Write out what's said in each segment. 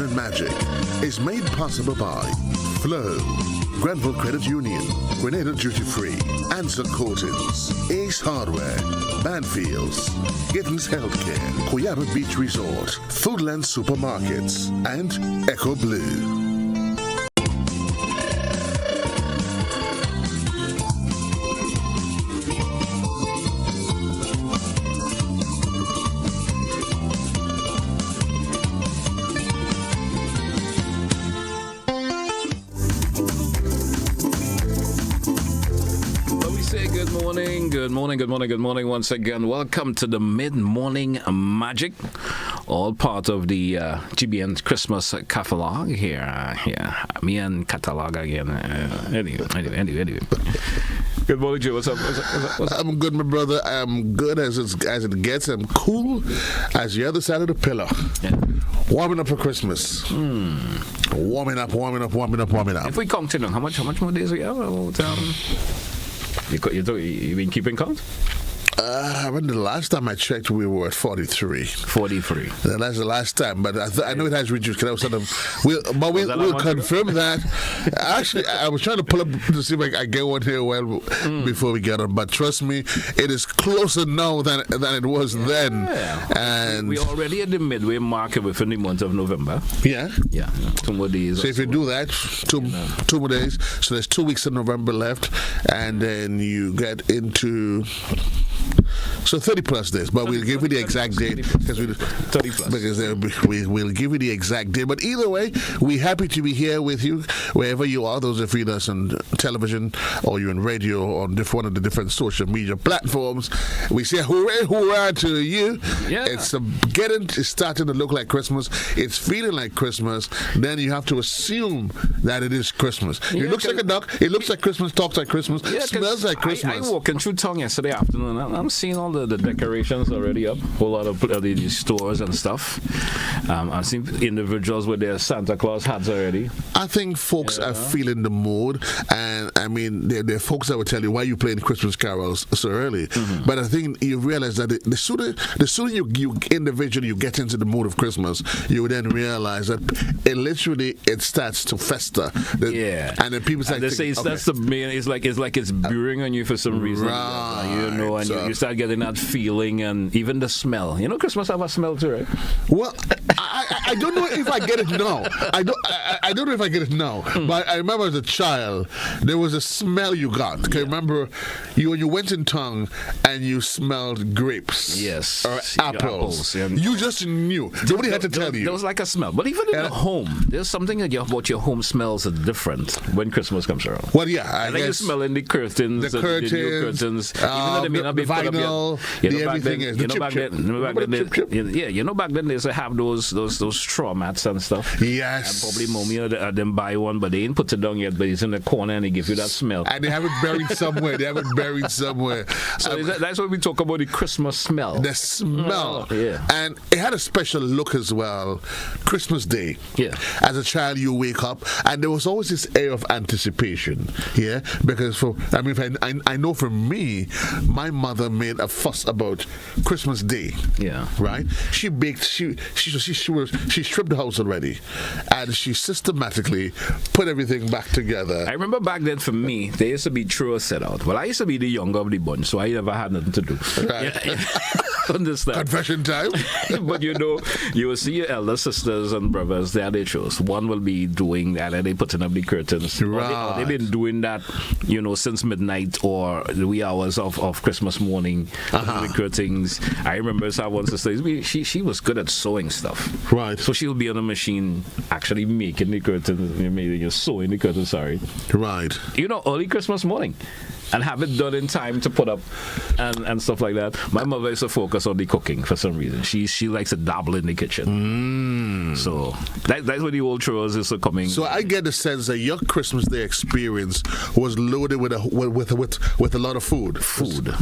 Morning Magic is made possible by Flow, Grenville Credit Union, Grenada Duty Free, Answer Coatings, Ace Hardware, Banfields, Gittins Healthcare, Coyaba Beach Resort, Foodland Supermarkets, and Echo Blue. Good morning once again. Welcome to the Mid-Morning Magic, all part of the GBN Christmas catalog here. Me and catalog again. Anyway. Good morning, Joe. What's up? I'm good, my brother. I'm good as it gets. I'm cool as the other side of the pillow. Yeah. Warming up for Christmas. Warming up. If we continue, how much more days we have? You been keeping count? When the last time I checked, we were at 43. 43. That's the last time, but I know it has reduced. We'll confirm that. Actually, I was trying to pull up to see if I get one here before we get on, but trust me, it is closer now than it was then. And we're already at the midway mark within the month of November. Yeah. 2 more days. So if you do that, two more days, so there's 2 weeks of November left, and then you get into 30 plus days, but we'll give you the exact date because we'll give you the exact date. But either way, we're happy to be here with you wherever you are. Those of you that's on television or you're on radio or on one of the different social media platforms, we say hooray to you. Yeah. It's starting to look like Christmas. It's feeling like Christmas. Then you have to assume that it is Christmas. Yeah, it looks like a duck. It looks like Christmas. Talks like Christmas. Smells like Christmas. I walking through town yesterday afternoon. I'm seeing all the decorations already up. Whole lot of the stores and stuff. I've seen individuals with their Santa Claus hats already. I think folks are feeling the mood, and I mean, there are folks that will tell you why you playing Christmas carols so early. Mm-hmm. But I think you realize that the sooner you individually you get into the mood of Christmas, you then realize that it starts to fester. And then people say that's the main. It's like it's brewing on you for some reason. Right. You start getting that feeling and even the smell. Christmas have a smell too, right? Well, I don't know if I get it now. I don't know if I get it now. But I remember as a child, there was a smell you got. Can you remember when you went in town and you smelled grapes? Yes. Or apples. You just knew. Nobody had to tell you. There was like a smell. But even in the home, there's something about your home smells different when Christmas comes around. Well, yeah. I guess you smell in the curtains. The curtains. The new curtains. Even though they may not be put up yet. Everything is. Back then they used to have those straw mats and stuff. Yes. And probably mommy had them buy one, but they ain't put it down yet. But it's in the corner and they give you that smell. And they have it buried somewhere. So that's what we talk about, the Christmas smell. The smell. Yeah. And it had a special look as well. Christmas Day. Yeah. As a child, you wake up, and there was always this air of anticipation. Yeah. Because I know for me, my mother made a fuss about Christmas Day. Yeah. Right? She baked. She stripped the house already, and she systematically put everything back together. I remember back then for me, there used to be churros set out. Well, I used to be the younger of the bunch, so I never had nothing to do. Right. Understand? Confession time. But you will see your elder sisters and brothers. They are their chores. One will be doing that, and they putting up the curtains. Right. They've been doing that, since midnight or the wee hours of Christmas morning. The curtains. I remember one sister. She was good at sewing stuff. Right. So she'll be on a machine actually making the curtains. You're sewing the curtains. Sorry. Right. Early Christmas morning. And have it done in time to put up and stuff like that. My mother used to focus on the cooking for some reason. She likes to dabble in the kitchen. So that's where the old chores is coming. So I get the sense that your Christmas Day experience was loaded with a lot of food. Food.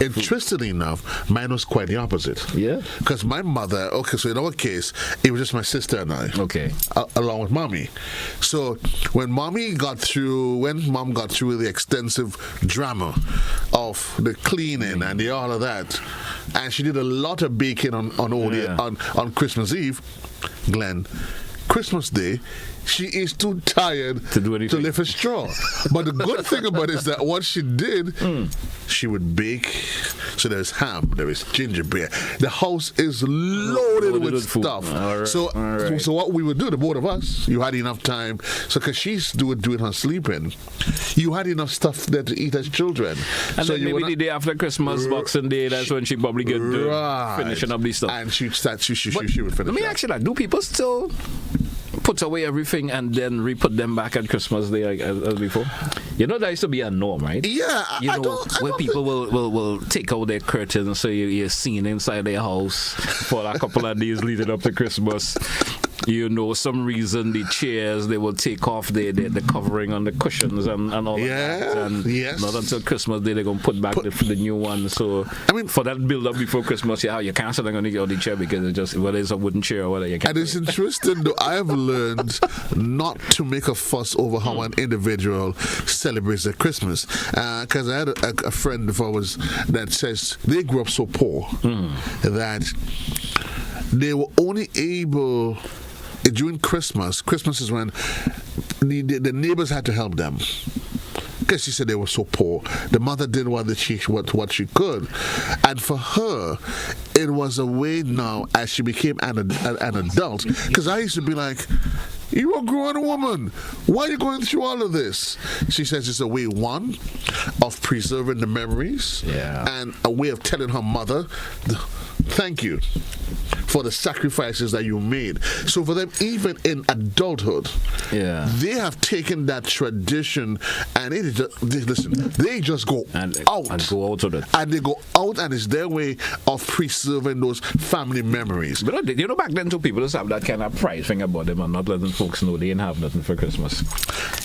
Interestingly enough, mine was quite the opposite. Yeah. Because my mother, so in our case, it was just my sister and I. Okay. Along with mommy. So when mom got through the extensive drama of the cleaning and all of that, and she did a lot of baking on Christmas Eve, Glen, Christmas Day, she is too tired to do anything, to lift a straw. But the good thing about it is that what she did, she would bake. So there's ham, there is gingerbread. The house is loaded with stuff. All right. So what we would do, the both of us, you had enough time. So because she's doing her sleeping, you had enough stuff there to eat as children. And so then maybe the day after Christmas, Boxing Day, that's when she probably get finishing up these stuff. And she would finish. Let me ask you that: do people still put away everything and then re-put them back at Christmas Day as before? You know, that used to be a norm, right? Yeah, where people will take out their curtains, so you're seen inside their house for a couple of days leading up to Christmas. You know, some reason the chairs, they will take off the covering on the cushions and all that. And not until Christmas Day they're going to put back the new one. So, I mean, for that build up before Christmas, you can't sit on the chair because it's just, whether it's a wooden chair or whether you can't. And it's interesting, though, I have learned not to make a fuss over how an individual celebrates their Christmas. Because I had a friend before that says they grew up so poor that they were only able... During Christmas is when the neighbors had to help them. Because she said they were so poor. The mother did what she could. And for her, it was a way now, as she became an adult, because I used to be like, you're a grown woman. Why are you going through all of this? She says it's a way, one, of preserving the memories, and a way of telling her mother, thank you for the sacrifices that you made. So for them, even in adulthood, they have taken that tradition and they just go out. And go out of it. And they go out, and it's their way of preserving those family memories. But you know, back then, too, people just have that kind of pride thing about them and not letting folks know they didn't have nothing for Christmas.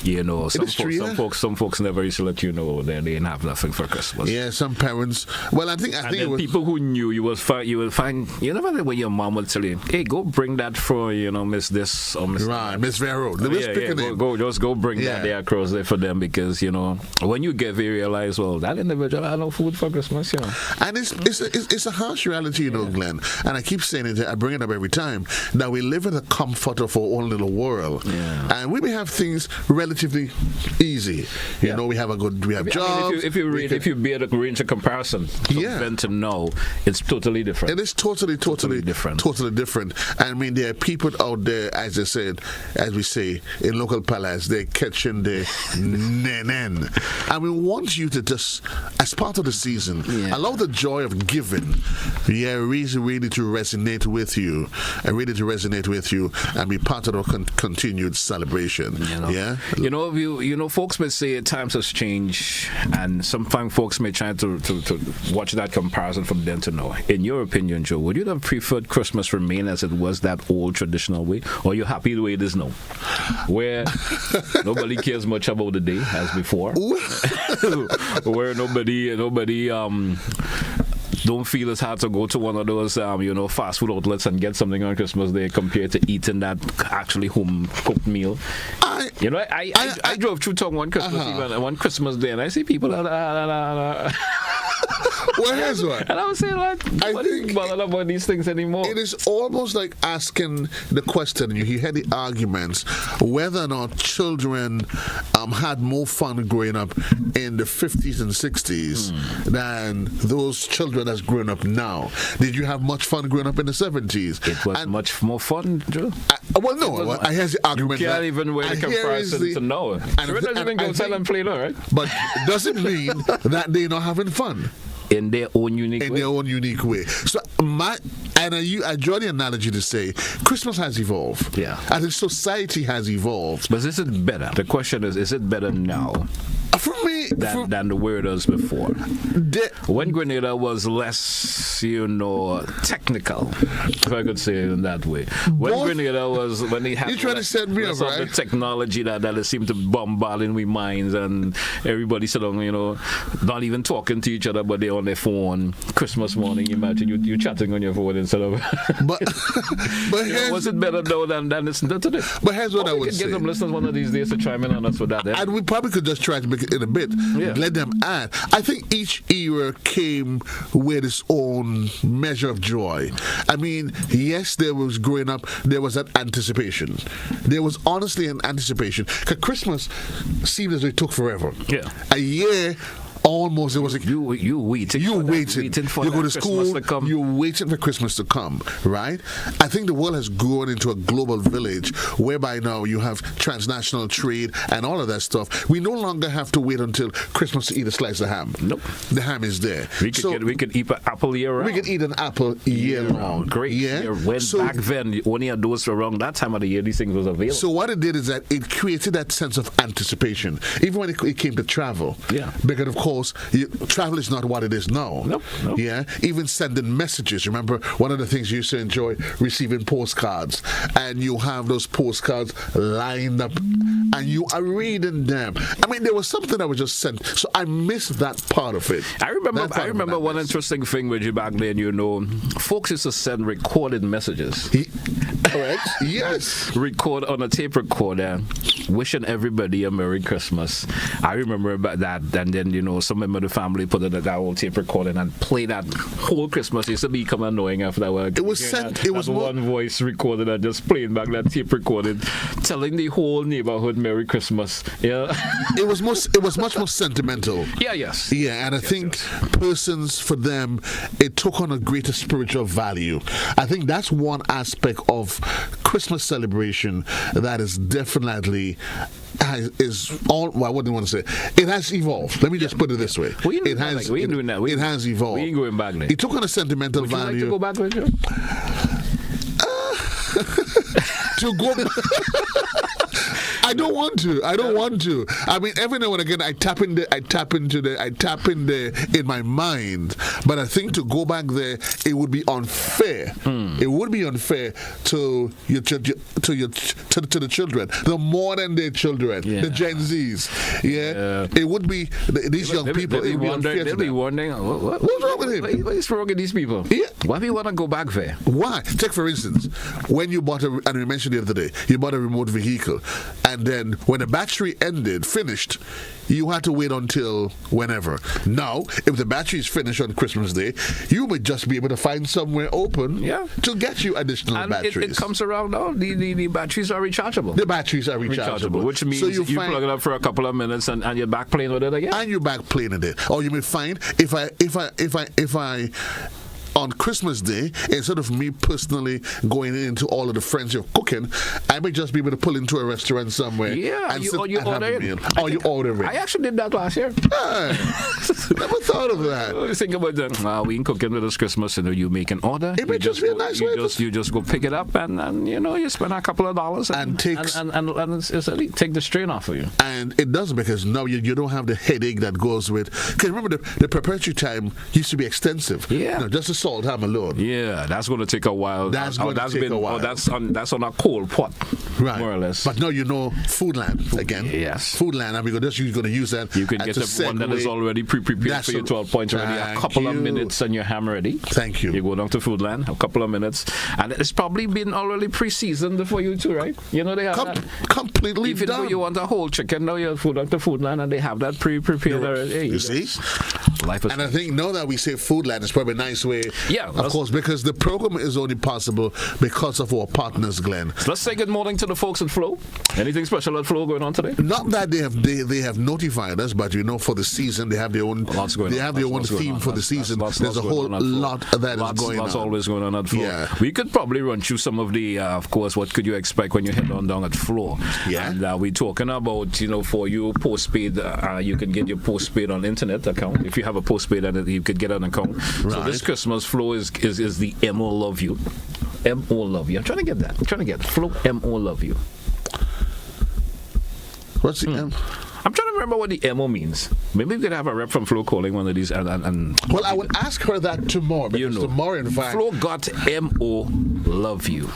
You know, some folks never used to let you know they didn't have nothing for Christmas. Yeah, some parents. Well, I think it was people who knew you will find. You never know when your mom would tell you, "Hey, go bring that for Miss this or Miss right, Miss Vero." Go bring that there across there for them, because when you get there, you realize, well, that individual had no food for Christmas. And it's a harsh reality, Glenn. And I keep saying it. I bring it up every time. That we live in the comfort of our own little world, and we may have things relatively easy. You know, we have jobs. If you be at a range of comparison from then to now, it's totally different. It is totally different. Totally different. I mean, there are people out there, as we say in local palace, they're catching the nenen. And we want you to just, as part of the season, allow the joy of giving, really to resonate with you, and be part of our continued celebration. Folks may say times has changed, and sometimes folks may try to watch that comparison from then to now. In your opinion, Joe, would you have preferred Christmas remain as it was, that old traditional way, or are you happy the way it is now, where nobody cares much about the day as before, where nobody don't feel it's hard to go to one of those fast food outlets and get something on Christmas Day compared to eating that actually home cooked meal? I drove through town one Christmas Day, and I see people well, here's what. And I was saying, I think bothered about these things anymore. It is almost like asking the question, you hear the arguments, whether or not children had more fun growing up in the 50s and 60s than those children that's growing up now. Did you have much fun growing up in the 70s? It was much more fun, Joe. I hear the argument. You can't even wear the comparison to know. Sure, doesn't even go tell and play now, right? But doesn't mean that they're not having fun. In their own unique way. So I draw the analogy to say Christmas has evolved. Yeah. And society has evolved. But is it better? The question is it better now? For me, than the way it was before. When Grenada was less, technical, if I could say it in that way. When they had less of the technology that seemed to bombard in we minds, and everybody sitting on, not even talking to each other, but they're on their phone. Christmas morning, imagine you chatting on your phone instead of. but was it better though than listening to this? But here's what I would say. Get some listeners one of these days to chime in on us for that. And we probably could just try to make it in a bit. let them add. I think each era came with its own measure of joy. I mean, yes, there was growing up, there was that anticipation. There was honestly an anticipation. Because Christmas seemed as though it took forever. Yeah. A year. Almost, it was like you waiting. You waiting. For you go to Christmas school. to come. You're waiting for Christmas to come, right? I think the world has grown into a global village whereby now you have transnational trade and all of that stuff. We no longer have to wait until Christmas to eat a slice of ham. Nope, the ham is there. We could eat an apple year round. We could eat an apple year round. Great. Yeah. When back then, only a dose around that time of the year, these things was available. So what it did is that it created that sense of anticipation, even when it came to travel. Yeah. Because of course, travel is not what it is now. Nope. Yeah. Even sending messages. Remember, one of the things you used to enjoy receiving postcards, and you have those postcards lined up, and you are reading them. I mean, there was something that was just sent. So I missed that part of it. I remember one interesting thing with you back then. You know, folks used to send recorded messages. Correct. Yes. Record on a tape recorder, wishing everybody a Merry Christmas. I remember about that, and then you know, some member of the family put it at that old tape recording and play that whole Christmas. It used to become annoying after that. It was sent. It was one voice recorded and just playing back that tape recorded, telling the whole neighborhood Merry Christmas. Yeah. It was much more sentimental. Yeah. Yes. Yeah, and I think persons, for them, it took on a greater spiritual value. I think that's one aspect of Christmas celebration that is definitely I wouldn't want to say it has evolved. Let me just put it this way: it has. We ain't doing that. It has evolved. We ain't going back there. It took on a sentimental Would you value. like to go back with you? To go. I don't want to. I mean, every now and again, I tap in there in my mind. But I think to go back there, it would be unfair. It would be unfair to the children, the modern day children, the Gen Zs. Yeah, it would be these young people. It would be unfair to them. They'll be wondering, what's wrong with him? What is wrong with these people? Yeah. Why do you want to go back there? Why? Take for instance, when you bought and we mentioned the other day, you bought a remote vehicle, and then when the battery finished, you had to wait until whenever. Now, if the battery is finished on Christmas Day, you would just be able to find somewhere open to get you additional batteries. It comes around now. The batteries are rechargeable. The batteries are rechargeable. Which means you plug it up for a couple of minutes and you're back playing with it again. And you're back playing with it. Or you may find if I on Christmas Day, instead of me personally going into all of the friends you're cooking, I may just be able to pull into a restaurant somewhere. Yeah, and you order it. You order it. I actually did that last year. Never thought of that. Think about that. We ain't cooking with this Christmas, and you make an order. It may just be a nice way. You just go pick it up, and you know, you spend a couple of dollars and take the strain off of you. And it doesn't, because now you don't have the headache that goes with. Because remember, the preparatory time used to be extensive. Yeah. You know, just the salt ham alone. Yeah, that's going to take a while. That's going to take a while. That's on a cold pot, right? More or less. But now you know Foodland again. Yes, Foodland, and you're going to use that. You can get one that is already pre-prepared for your 12 points already. A couple of minutes and your ham ready. Thank you. You go down to Foodland, a couple of minutes, and it's probably been already pre-seasoned for you too, right? You know they have that completely even done. If you want a whole chicken, now you're down to Foodland and they have that pre-prepared already. You see? Life is and I think now that we say Foodland, it's probably a nice way. Yeah, of course, because the program is only possible because of our partners, Glen. Let's say good morning to the folks at Flow. Anything special at Flow going on today? Not that they have notified us, but you know, for the season they have their own. They have their own theme for the season. There's a whole lot that is going on. That's always going on at Flow. Yeah. We could probably run through some of the, of course, what could you expect when you head on down at Flow? Yeah. And we're talking about, you know, for you postpaid, you can get your postpaid on internet account. If you have a postpaid, and you could get an account. Right. So this Christmas, Flow is the MO Love You. MO Love You. I'm trying to get that. Flow MO Love You. What's the M? I'm trying to remember what the MO means. Maybe we could have a rep from Flo calling one of these. Well, I would ask her that tomorrow. Because tomorrow, in fact, Flo got MO Love You.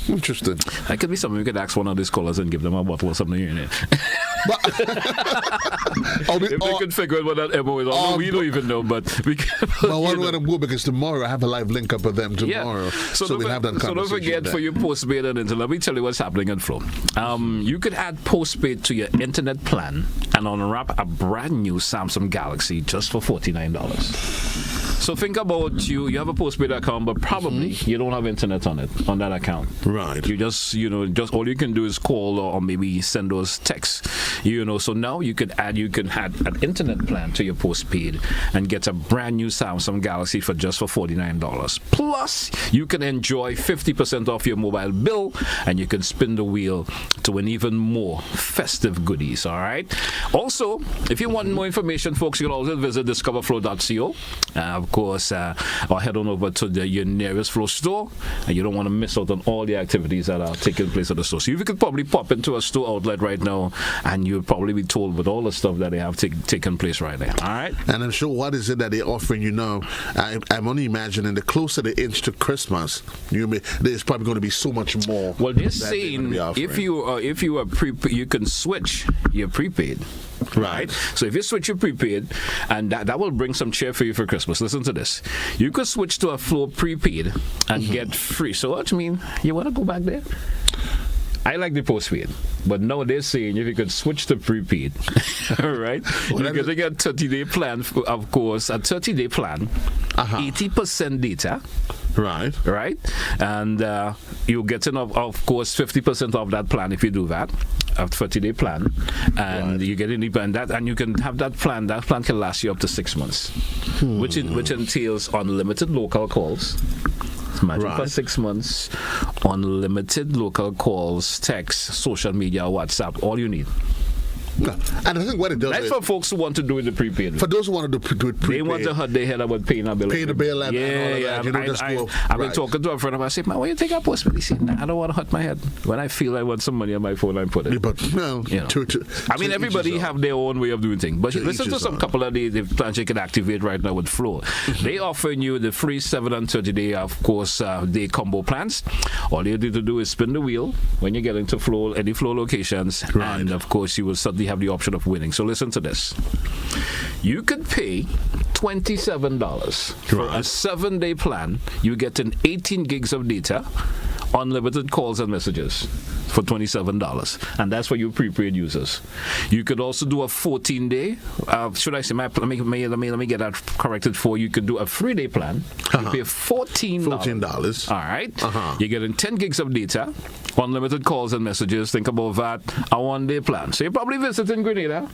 Interesting. That could be something we could ask one of these callers and give them a bottle or something in it. If they could figure out what that MO is, we don't even know, but we can. But one way to go, because tomorrow I have a live link up with them tomorrow. So we'll have that conversation. So don't forget for your postpaid and internet. Let me tell you what's happening at Flow. You could add postpaid to your internet plan and unwrap a brand new Samsung Galaxy just for $49. So think about you have a postpaid account, but probably you don't have internet on that account. Right. You just all you can do is call or maybe send those texts. So now you can add an internet plan to your postpaid and get a brand new Samsung Galaxy for $49. Plus, you can enjoy 50% off your mobile bill, and you can spin the wheel to win even more festive goodies. All right. Also, if you want more information, folks, you can always visit discoverflow.co. Of course, or head on over to your nearest Flow store, and you don't want to miss out on all the activities that are taking place at the store. So you could probably pop into a store outlet right now, and you'll probably be told with all the stuff that they have taken place right there. All right. And I'm sure what is it that they're offering you now? I'm only imagining the closer the inch to Christmas, there's probably going to be so much more. Well, they're saying if you are you can switch your prepaid. Right. So if you switch your prepaid, and that will bring some cheer for you for Christmas. Listen to this. You could switch to a Flow prepaid and get free. So what do you mean? You want to go back there? I like the postpaid, but now they're saying if you could switch to prepaid, all right, you're getting a 30-day plan, of course, a 30-day plan, 80% data. Right. And you're getting, of course, 50% of that plan if you do that, a 30-day plan. And you get and you can have that plan. That plan can last you up to 6 months, which entails unlimited local calls. Imagine for 6 months, unlimited local calls, text, social media, WhatsApp, all you need. No. And I think what it does that's for folks who want to do it the prepaid. For those who want to do it prepaid. They want to hurt their head about paying a bill. Pay the bill and all of that. I've been talking to a friend of mine. I said, man, why you take a postpaid? He said, nah, I don't want to hurt my head. When I feel I want some money on my phone, I put it. Yeah, but, everybody have their own way of doing things. But listen to some couple of the plans you can activate right now with Flow. They offering you the free 7 and 30-day, of course, day combo plans. All you need to do is spin the wheel when you get into Flow, any Flow locations. Right. And, of course, you will suddenly have the option of winning. So listen to this. You could pay $27 for a 7-day plan. You get 18 gigs of data, unlimited calls and messages for $27, and that's for you prepaid users. You could also do a 14-day. Should I say? Let me get that corrected for you. You could do a 3-day plan. You pay $14. All right. You're getting 10 gigs of data, unlimited calls and messages. Think about that. A 1-day plan. So you're probably visiting Grenada.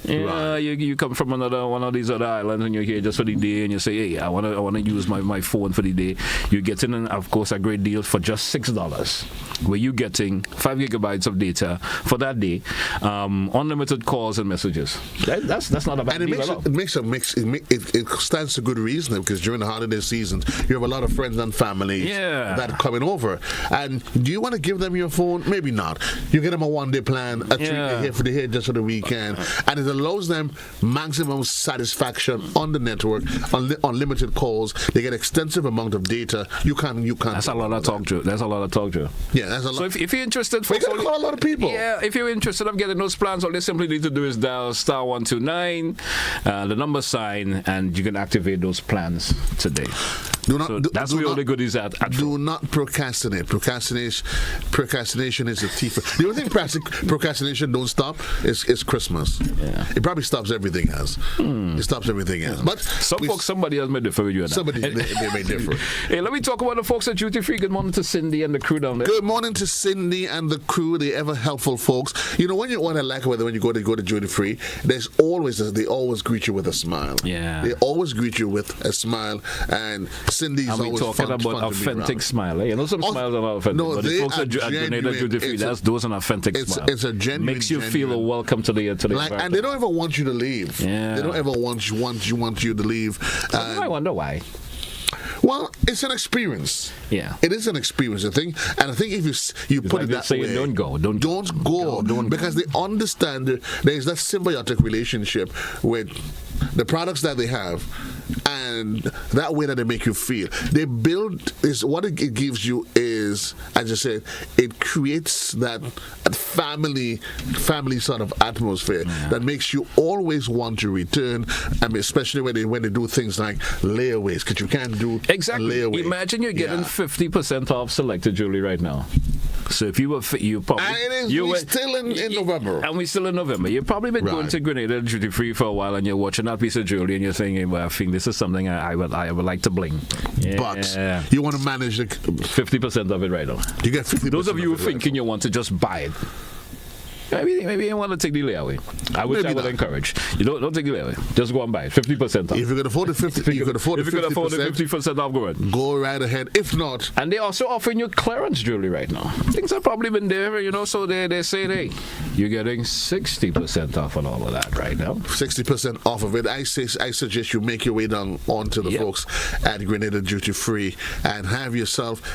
Yeah, you come from one of these other islands and you're here just for the day, and you say, hey, I want to use my phone for the day. You're getting, of course, a great deal for just $6, where you're getting 5 gigabytes of data for that day, unlimited calls and messages. That's not a bad deal at all. It stands to good reason, because during the holiday seasons, you have a lot of friends and family that are coming over. And do you want to give them your phone? Maybe not. You get them a 1-day plan, a 3-day here for the here just for the weekend, and it allows them maximum satisfaction on the network, unlimited calls. They get extensive amount of data. You can't. That's a lot of talk to. Yeah, that's a lot. So if you're interested, you gotta call a lot of people. Yeah, if you're interested in getting those plans, all they simply need to do is dial *129, the number sign, and you can activate those plans today. That's where all the goodies at. Do not procrastinate. Procrastination is a thief. The only thing procrastination don't stop is Christmas. Yeah. It probably stops everything else. It stops everything else. But somebody else may differ with you. Somebody may differ. Hey, let me talk about the folks at Duty Free. Good morning to Cindy and the crew down there. Good morning to Cindy and the crew, the ever helpful folks. You know, when you go to Duty Free, they always greet you with a smile. Yeah. They always greet you with a smile, and Cindy's always talking fun, about fun authentic smile. Eh? You know, some smiles are not authentic. No, but the folks at Duty Free, those are an authentic smile. It's a genuine. Makes you feel welcome to the and they don't ever want you to leave. Yeah. They don't ever want you to leave. I wonder why. Well, it's an experience. Yeah, it is an experience. I think if you put it that way, don't go, because they understand there is that symbiotic relationship with the products that they have and that way that they make you feel. They build is what it gives you is is, as I said, it creates that family sort of atmosphere that makes you always want to return. I mean, especially when they do things like layaways, because you can't do exactly. a layaway. Imagine you're getting 50% off selected jewelry right now. So if you were, you probably we're still in November, and we're still in November. You've probably been going to Grenada duty free for a while, and you're watching that piece of jewelry, and you're thinking, "Well, I think this is something I would like to bling." Yeah. But you want to manage the 50% of it right now. You get 50%. Those of you who thinking you want to just buy it. Maybe you want to take the layaway. I would encourage. You don't take the layaway. Just go and buy it. 50% off. If you can afford the 50%, if you can afford the 50% off, go ahead. Go right ahead. If not, and they also offering you clearance jewelry right now. Things have probably been there, so they say, hey, you're getting 60% off on all of that right now. 60% off of it. I suggest you make your way down onto the folks at Grenada Duty Free and earn yourself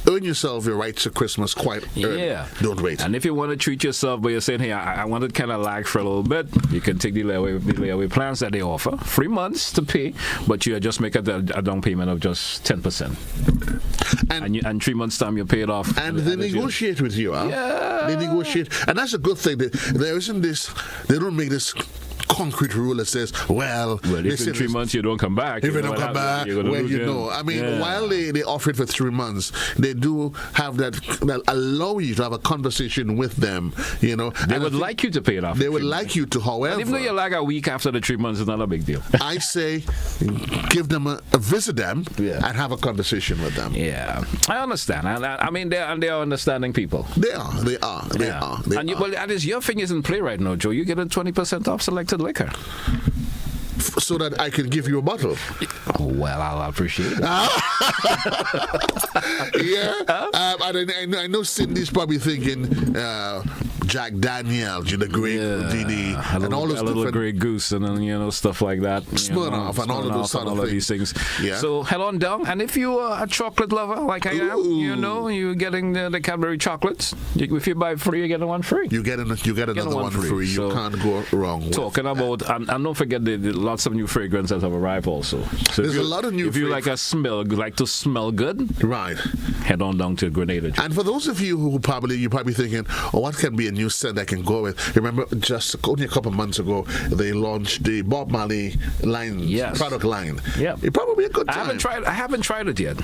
your rights to Christmas quite early. Yeah. Don't wait. And if you want to treat yourself, but you're saying, hey, I want it kind of lag for a little bit, you can take the layaway plans that they offer. 3 months to pay, but you just make a down payment of just 10%. And 3 months' time, you pay it off. And they negotiate with you, huh? Yeah. They negotiate. And that's a good thing. There isn't this, they don't make this concrete rule that says, if in 3 months you don't come back, if you don't come back, I mean, while they offer it for 3 months, they do have that allow you to have a conversation with them. They would like you to pay it off. They would like you to, however, and even though you're like a week after the 3 months, it's not a big deal. I say, give them visit them and have a conversation with them. Yeah, I understand. I mean, they are understanding people. They are. And your thing is in play right now, Joe. You get a 20% off selected liquor. So that I can give you a bottle. Well, I'll appreciate it. I know Cindy's probably thinking Jack Daniel, the Grey Houdini, and all those little Grey Goose, and then stuff like that. Smirnoff and all of those sort of these things. Yeah. So head on down, and if you are a chocolate lover like I am, you're getting the Cadbury chocolates. If you buy 3, you get one free. You get another one free. You can't go wrong. Talking about, and don't forget the lots of new fragrances have arrived also. So there's a lot of new. If you like to smell good, right? Head on down to Grenada. And for those of you who you're probably thinking, what can be a new scent I can go with? Remember, just only a couple of months ago, they launched the Bob Marley product line. Yeah, it probably a good time. I haven't tried it yet.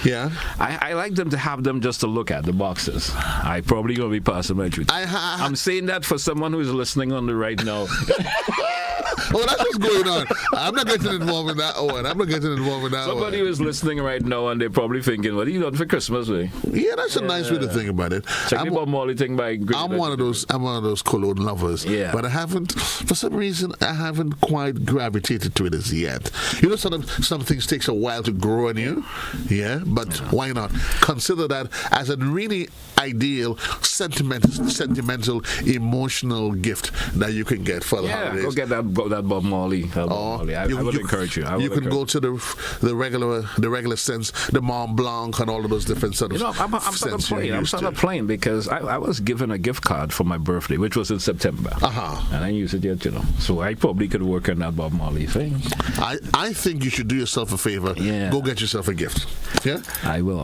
Yeah, I like them to have them just to look at the boxes. I probably gonna be passing my truth. I'm saying that for someone who's listening on the right now. Oh, that's what's going on. I'm not getting involved in that one. Somebody who's listening right now and they're probably thinking, what are you doing for Christmas, way? Yeah, that's a nice way to think about it. Check me Bob Marley thing by I'm one of those cologne lovers. Yeah. But for some reason, I haven't quite gravitated to it as yet. Some things takes a while to grow on you. Yeah, but why not? Consider that as a really ideal, sentimental, emotional gift that you can get for the holidays. Go get that Bob Marley. I would encourage you. You can go to the regular sense, the Mont Blanc, and all of those different sort of. I'm sort of playing because I was given a gift card for my birthday, which was in September, and I used it yet, So I probably could work on that Bob Marley thing. I think you should do yourself a favor. Yeah. Go get yourself a gift. Yeah. I will.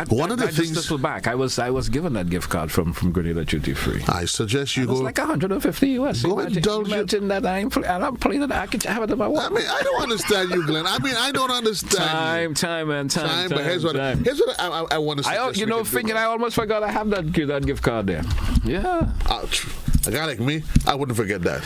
One of the things. Just back, I was given that gift card from Grenada Duty Free. I suggest you go. It's like 150 US. Go indulge. Imagine that I'm playing it. I can have it in my wallet. I mean, I don't understand you, Glenn. I don't understand. Time. But here's what I want to say. Thinking I almost forgot I have that gift card there. Yeah. A guy like me, I wouldn't forget that.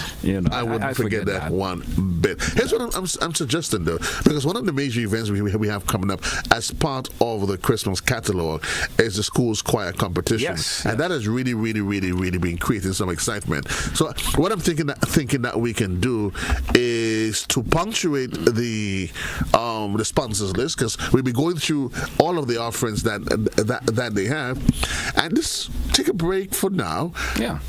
I wouldn't forget that one bit. Here's what I'm suggesting, though, because one of the major events we have coming up as part of the Christmas catalog is the school's choir competition, and that has really been creating some excitement. So what I'm thinking that we can do is to punctuate the sponsors list, because we'll be going through all of the offerings that they have, and just take a break for now. Yeah.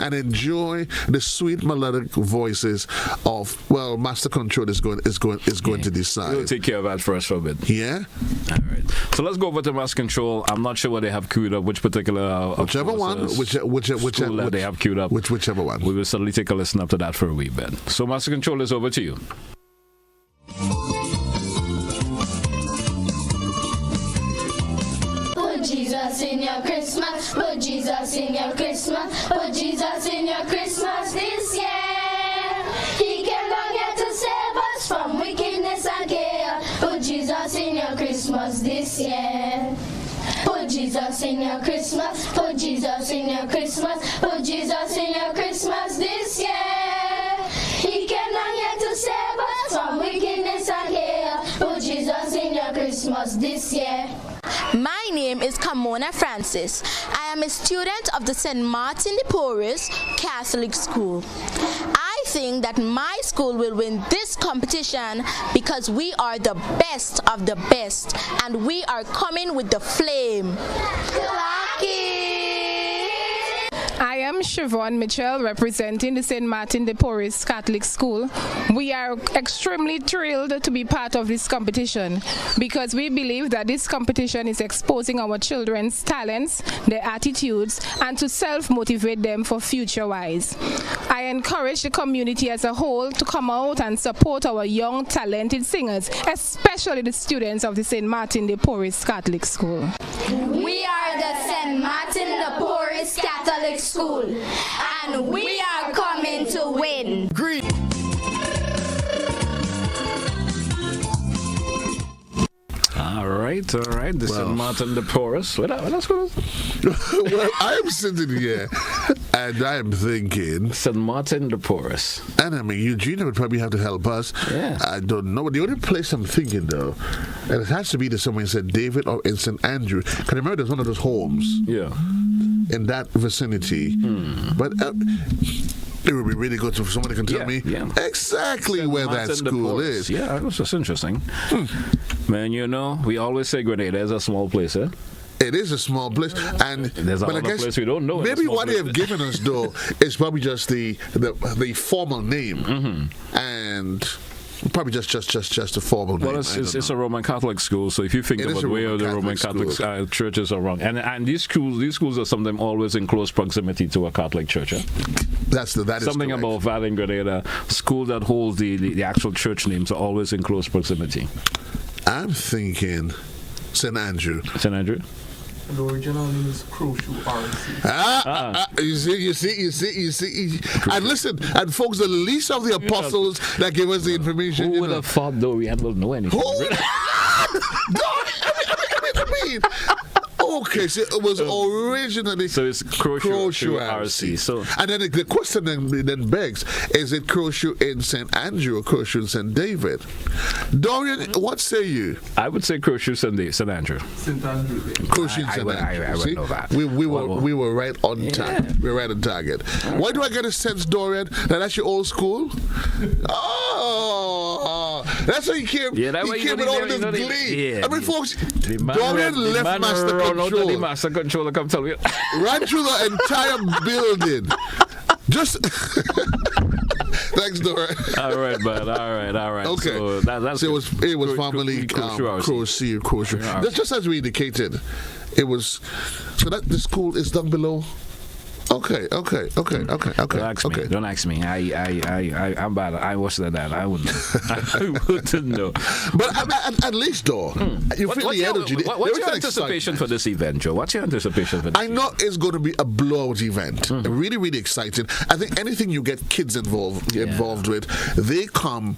And enjoy the sweet melodic voices of Master Control is going to decide. We'll take care of that for us for a bit. Yeah. All right. So let's go over to Master Control. I'm not sure what they have queued up, which particular whichever one they have queued up. Whichever one. We will certainly take a listen up to that for a wee bit. So Master Control is over to you. Jesus in your Christmas. Put Jesus in your Christmas. Put Jesus in your Christmas this year. He came down here to save us from wickedness and chaos. Put Jesus in your Christmas this year. Put Jesus in your Christmas. Put Jesus in your Christmas. Put Jesus in your Christmas this year. He came down here to save us from wickedness and chaos. Put Jesus in your Christmas this year. My name is Kamona Francis. I am a student of the St. Martin de Porres Catholic School. I think that my school will win this competition because we are the best of the best and we are coming with the flame. I am Siobhan Mitchell, representing the St. Martin de Porres Catholic School. We are extremely thrilled to be part of this competition because we believe that this competition is exposing our children's talents, their attitudes, and to self-motivate them for future-wise. I encourage the community as a whole to come out and support our young, talented singers, especially the students of the St. Martin de Porres Catholic School. We are the St. Martin de Porres Catholic School, and we are coming to win. All right. The St. Martin de Porres. What else? Well, I am sitting here and I am thinking St. Martin de Porres. And I mean, Eugenia would probably have to help us. Yeah. I don't know. The only place I'm thinking, though, and it has to be somewhere in St. David or in St. Andrew. Can you remember there's one of those homes? Yeah. In that vicinity. But it would be really good if somebody can tell me exactly St. where Martin that school is. Yeah, that's interesting. Man, you know, we always say Grenada is a small place, eh? It is a small place, and there's but I another guess place we don't know. Maybe what they have given us though is probably just the formal name, and probably just a formal name. Well, it's a Roman Catholic school, so if you think about where the Roman Catholic churches are wrong, and these schools are sometimes always in close proximity to a Catholic church. Eh? That is something correct. About Val in Grenada. School that holds the actual church names are always in close proximity. I'm thinking St. Andrew. St. Andrew? The original name is Crucial RC. You see. And listen, and folks, the least of the apostles that give us the information. Who would have thought, though, we hadn't know anything? I mean, okay, so it was originally it's Crucial RC. So, and then the question then begs: is it Crucial in St. Andrew or Crucial in St. David? Dorian, what say you? I would say Crucial St. Andrew. St. Andrew. Crucial in St. Andrew. I would know that. We were right on time. We were right on target. Why do I get a sense, Dorian, that that's your old school? Oh, that's why he came. Yeah, he came with all this glee. Yeah, I mean, folks, Dorian left master control. The master controller, come tell me. Ran through the entire building. Just. Thanks, Dora. All right, bud. All right. Okay. So it was formerly Crucial. Just as we indicated, it was. So that the school is down below. Okay. Don't ask me. I'm bad. I was that. I wouldn't know. But at least, though, you feel the energy. What's your anticipation for this event, Joe? What's your anticipation for this I know it's going to be a blowout event. Really, really exciting. I think anything you get kids involved with, they come.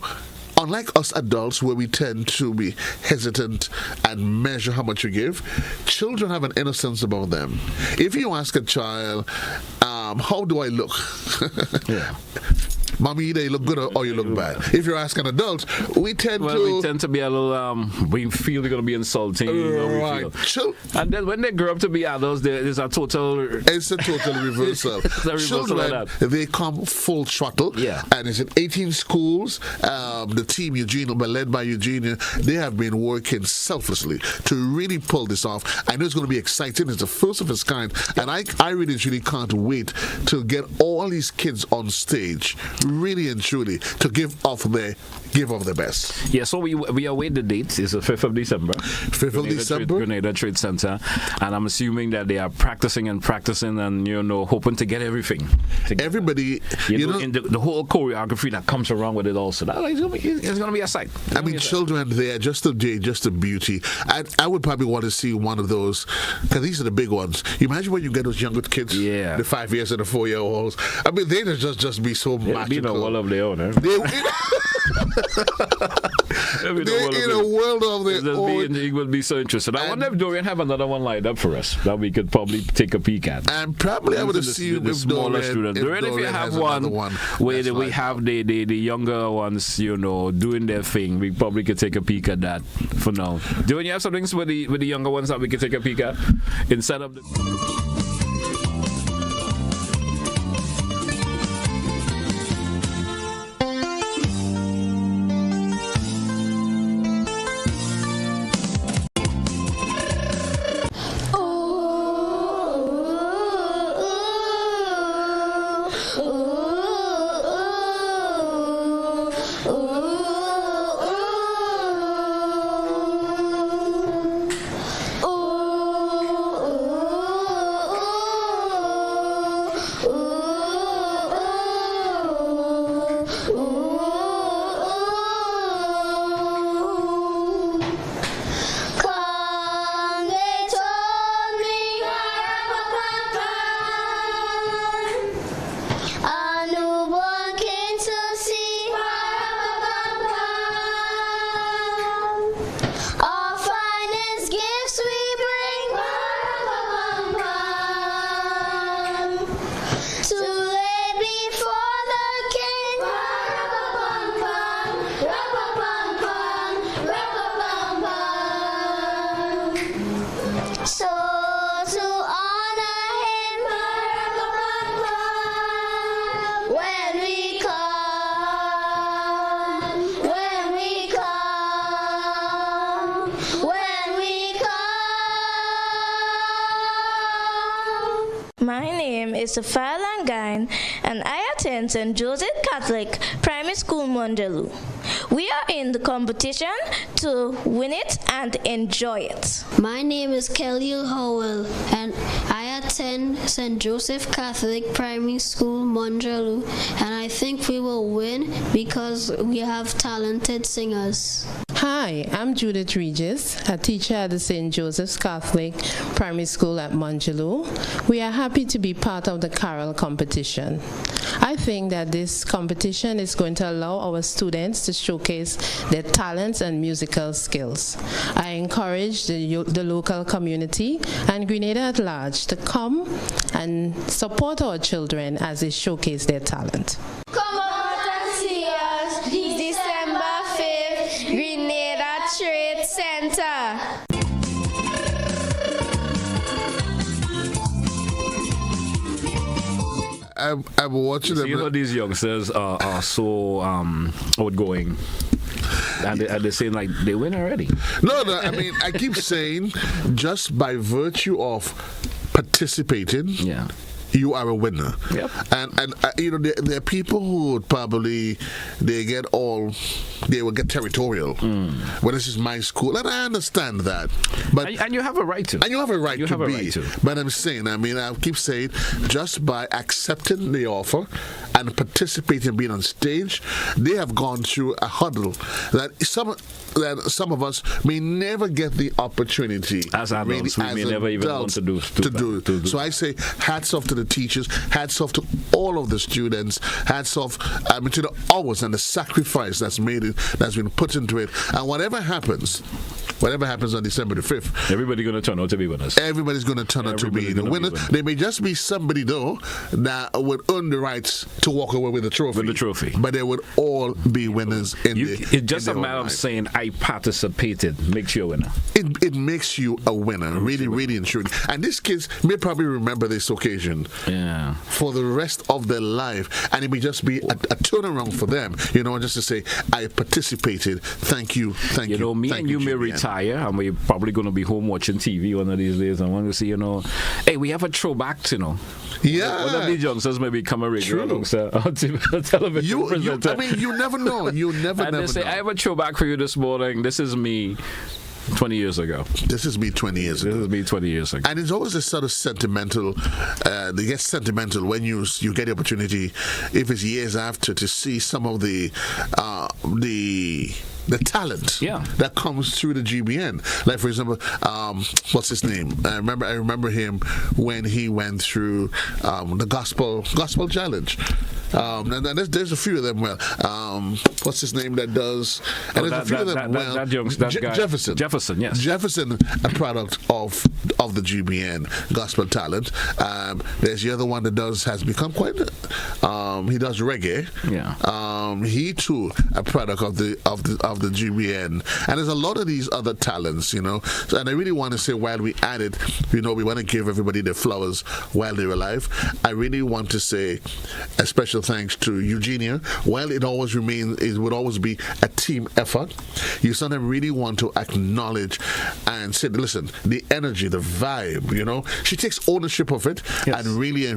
Unlike us adults, where we tend to be hesitant and measure how much you give, children have an innocence about them. If you ask a child, how do I look? Mommy, either you look good or you look bad. If you're asking adults, we tend to be a little, we feel they're going to be insulting. Right. And then when they grow up to be adults, it's a total reversal. Children, they come full throttle. Yeah. And it's in 18 schools. The team, Eugenia, led by Eugenia, they have been working selflessly to really pull this off. I know it's going to be exciting. It's the first of its kind. And I really, really can't wait to get all all these kids on stage, really and truly, to give off their best. Yeah, so we await the date. It's the 5th of December. 5th of December. Grenada Trade Center. And I'm assuming that they are practicing and hoping to get everything. Everybody, in the whole choreography that comes around with it also. It's going to be a sight. I mean, children there, just a beauty. I would probably want to see one of those, because these are the big ones. You imagine when you get those younger kids, the 5 years and the 4-year-olds. I mean, they just be so magical. Be in a world of their own, eh? In a world of their own. It will be so interesting. I wonder if Dorian have another one lined up for us that we could probably take a peek at. And probably I would assume the smaller students. Dorian, if you have one where we have the younger ones, doing their thing, we probably could take a peek at that for now. Dorian, you have some things with the younger ones that we could take a peek at instead of the... Sophia Langain, and I attend St. Joseph Catholic Primary School, Mondeloo. We are in the competition to win it and enjoy it. My name is Kelly Howell, and I attend St. Joseph Catholic Primary School, Mondeloo, and I think we will win because we have talented singers. Hi, I'm Judith Regis, a teacher at the St. Joseph's Catholic Primary School at Mondeloo. We are happy to be part of the carol competition. I think that this competition is going to allow our students to showcase their talents and musical skills. I encourage the local community and Grenada at large to come and support our children as they showcase their talent. Come out and see us December 5th, Grenada Trade Center. I'm watching them. You know, these youngsters are so outgoing. And they're saying like they win already. No, I mean, I keep saying just by virtue of participating, you are a winner. Yep. And there are people who would probably they will get territorial. Well, this is my school, and I understand that. But and you have a right to. And you have a right to be. But I'm saying, I keep saying, just by accepting the offer and participating, being on stage, they have gone through a hurdle that some of us may never get the opportunity. As adults, we may never even want to do. So I say, hats off to the teachers, hats off to all of the students, hats off to the hours and the sacrifice that's been put into it. And whatever happens on December the 5th, everybody's going to turn out to be winners. Everybody's going to turn out to be the winner. There may just be somebody though that would earn the rights to walk away with the trophy. But they would all be winners it's just a matter of saying, I participated, makes you a winner. It makes you a winner, really and truly. And these kids may probably remember this occasion for the rest of their life, and it may just be a turnaround for them, just to say, I participated, thank you. Me and you may retire, and we're probably going to be home watching TV one of these days, and want to see, hey, we have a throwback, Yeah. One of these youngsters may become a regular television presenter. You never know. You never and they say, know. I have a throwback for you this morning. This is me 20 years ago. This is me 20 years ago. This is me 20 years ago. And it's always a sort of sentimental, they get sentimental when you get the opportunity, if it's years after, to see some of the talent that comes through the GBN. Like, for example, what's his name? I remember him when he went through the gospel challenge. And there's a few of them. What's his name that does? And there's a few of them. Jefferson, yes. Jefferson, a product of the GBN gospel talent. There's the other one that has become quite. He does reggae. Yeah. He too a product of the GBN, and there's a lot of these other talents, and I really want to say, while we added, we want to give everybody their flowers while they're alive. I really want to say a special thanks to Eugenia. While it would always be a team effort, you sometimes really want to acknowledge and say, listen, the energy, the vibe, she takes ownership of it, and really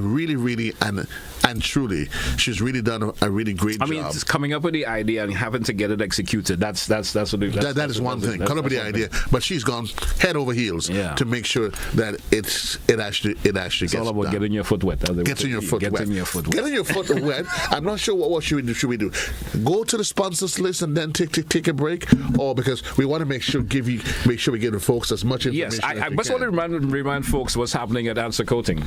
and truly, she's really done a really great job. It's coming up with the idea and having to get it executed. That is one thing. Come up with the idea, but she's gone head over heels to make sure that it actually gets all about done. Getting your foot wet. Getting your foot wet. I'm not sure what should we do. Should we do? Go to the sponsors list and then take a break, or because we want to make sure we give the folks as much information. Yes, I just want to remind folks what's happening at Answer Coating.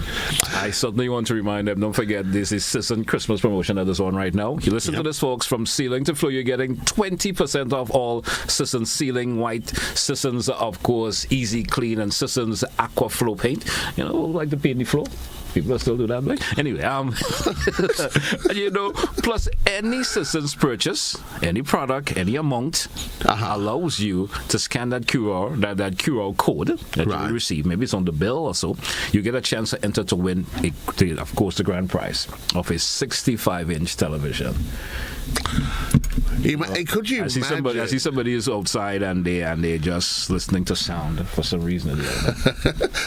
I certainly want to remind them. Don't forget, this is Sisson Christmas promotion that is on right now. You listen to this, folks. From ceiling to floor, you're getting 20% off all Sisson's ceiling white, Sisson's, of course, easy clean, and Sisson's aqua flow paint. Like the paint the floor. People still do that, right? Anyway, plus any Sisson's purchase, any product, any amount, allows you to scan that QR code that you will receive. Maybe it's on the bill or so. You get a chance to enter to win, of course, the grand prize of a 65-inch television. Could you imagine? I see somebody is outside and they're just listening to sound for some reason.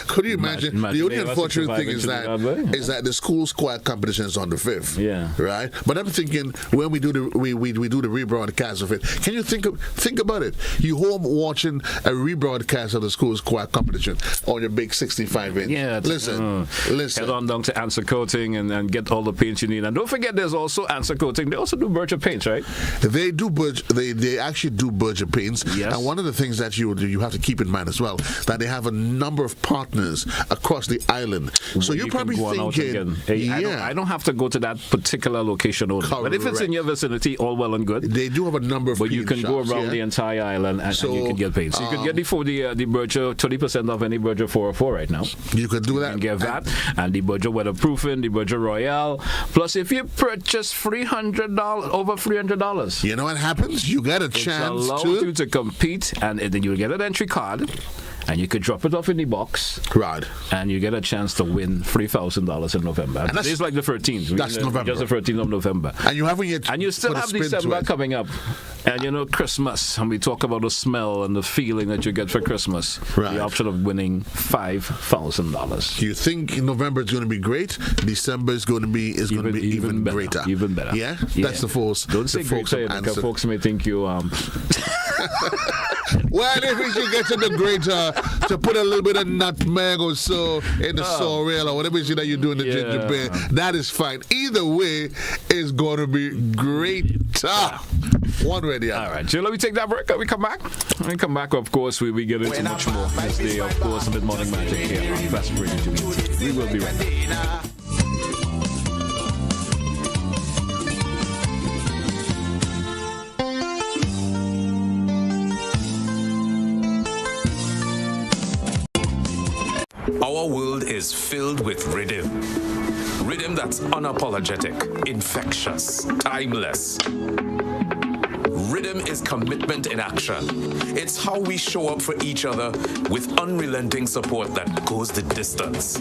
Could you imagine? The only unfortunate thing is that the school squad competition is on the 5th. Yeah. Right. But I'm thinking, when we do the rebroadcast of it, can you think about it? You home watching a rebroadcast of the school squad competition on your big 65-inch. Yeah. Listen. Head on down to Answer Coating and get all the paints you need. And don't forget, there's also Answer Coating. They also do Berger paints, right? They do they actually do Berger paints. Yes. And one of the things that you have to keep in mind as well, that they have a number of partners across the island. So you're probably thinking, I don't have to go to that particular location only. Correct. But if it's in your vicinity, all well and good. They do have a number of But you can go around the entire island and you can get paints. So you can get the Berger 20% off any Berger 404 right now. You can do that. You can get that. And the Berger weatherproofing, the Berger Royale. Plus, if you purchase over $300. You know what happens? You get a chance allows you to compete, and then you get an entry card, and you could drop it off in the box. Right. And you get a chance to win $3,000 in November. And it's like the 13th. That's November. Just the 13th of November. And you haven't yet. And you still have December coming up. And Christmas. And we talk about the smell and the feeling that you get for Christmas. Right. The option of winning $5,000. Do you think November is going to be great? December is going to be even better, greater. Even better. Yeah? That's the force. Don't say greater, because folks may think you Well, if we should get to the greater, to put a little bit of nutmeg or so in the sorrel or whatever it is that you do in the ginger beer, that is fine. Either way, it's going to be greater. One way or the other. All right, so let me take that break. We come back. When we come back, of course, we get into much more this day, of course, Mid-Morning Magic here on Fast Radio GBN. We will be right back. Our world is filled with rhythm. Rhythm that's unapologetic, infectious, timeless. Rhythm is commitment in action. It's how we show up for each other with unrelenting support that goes the distance.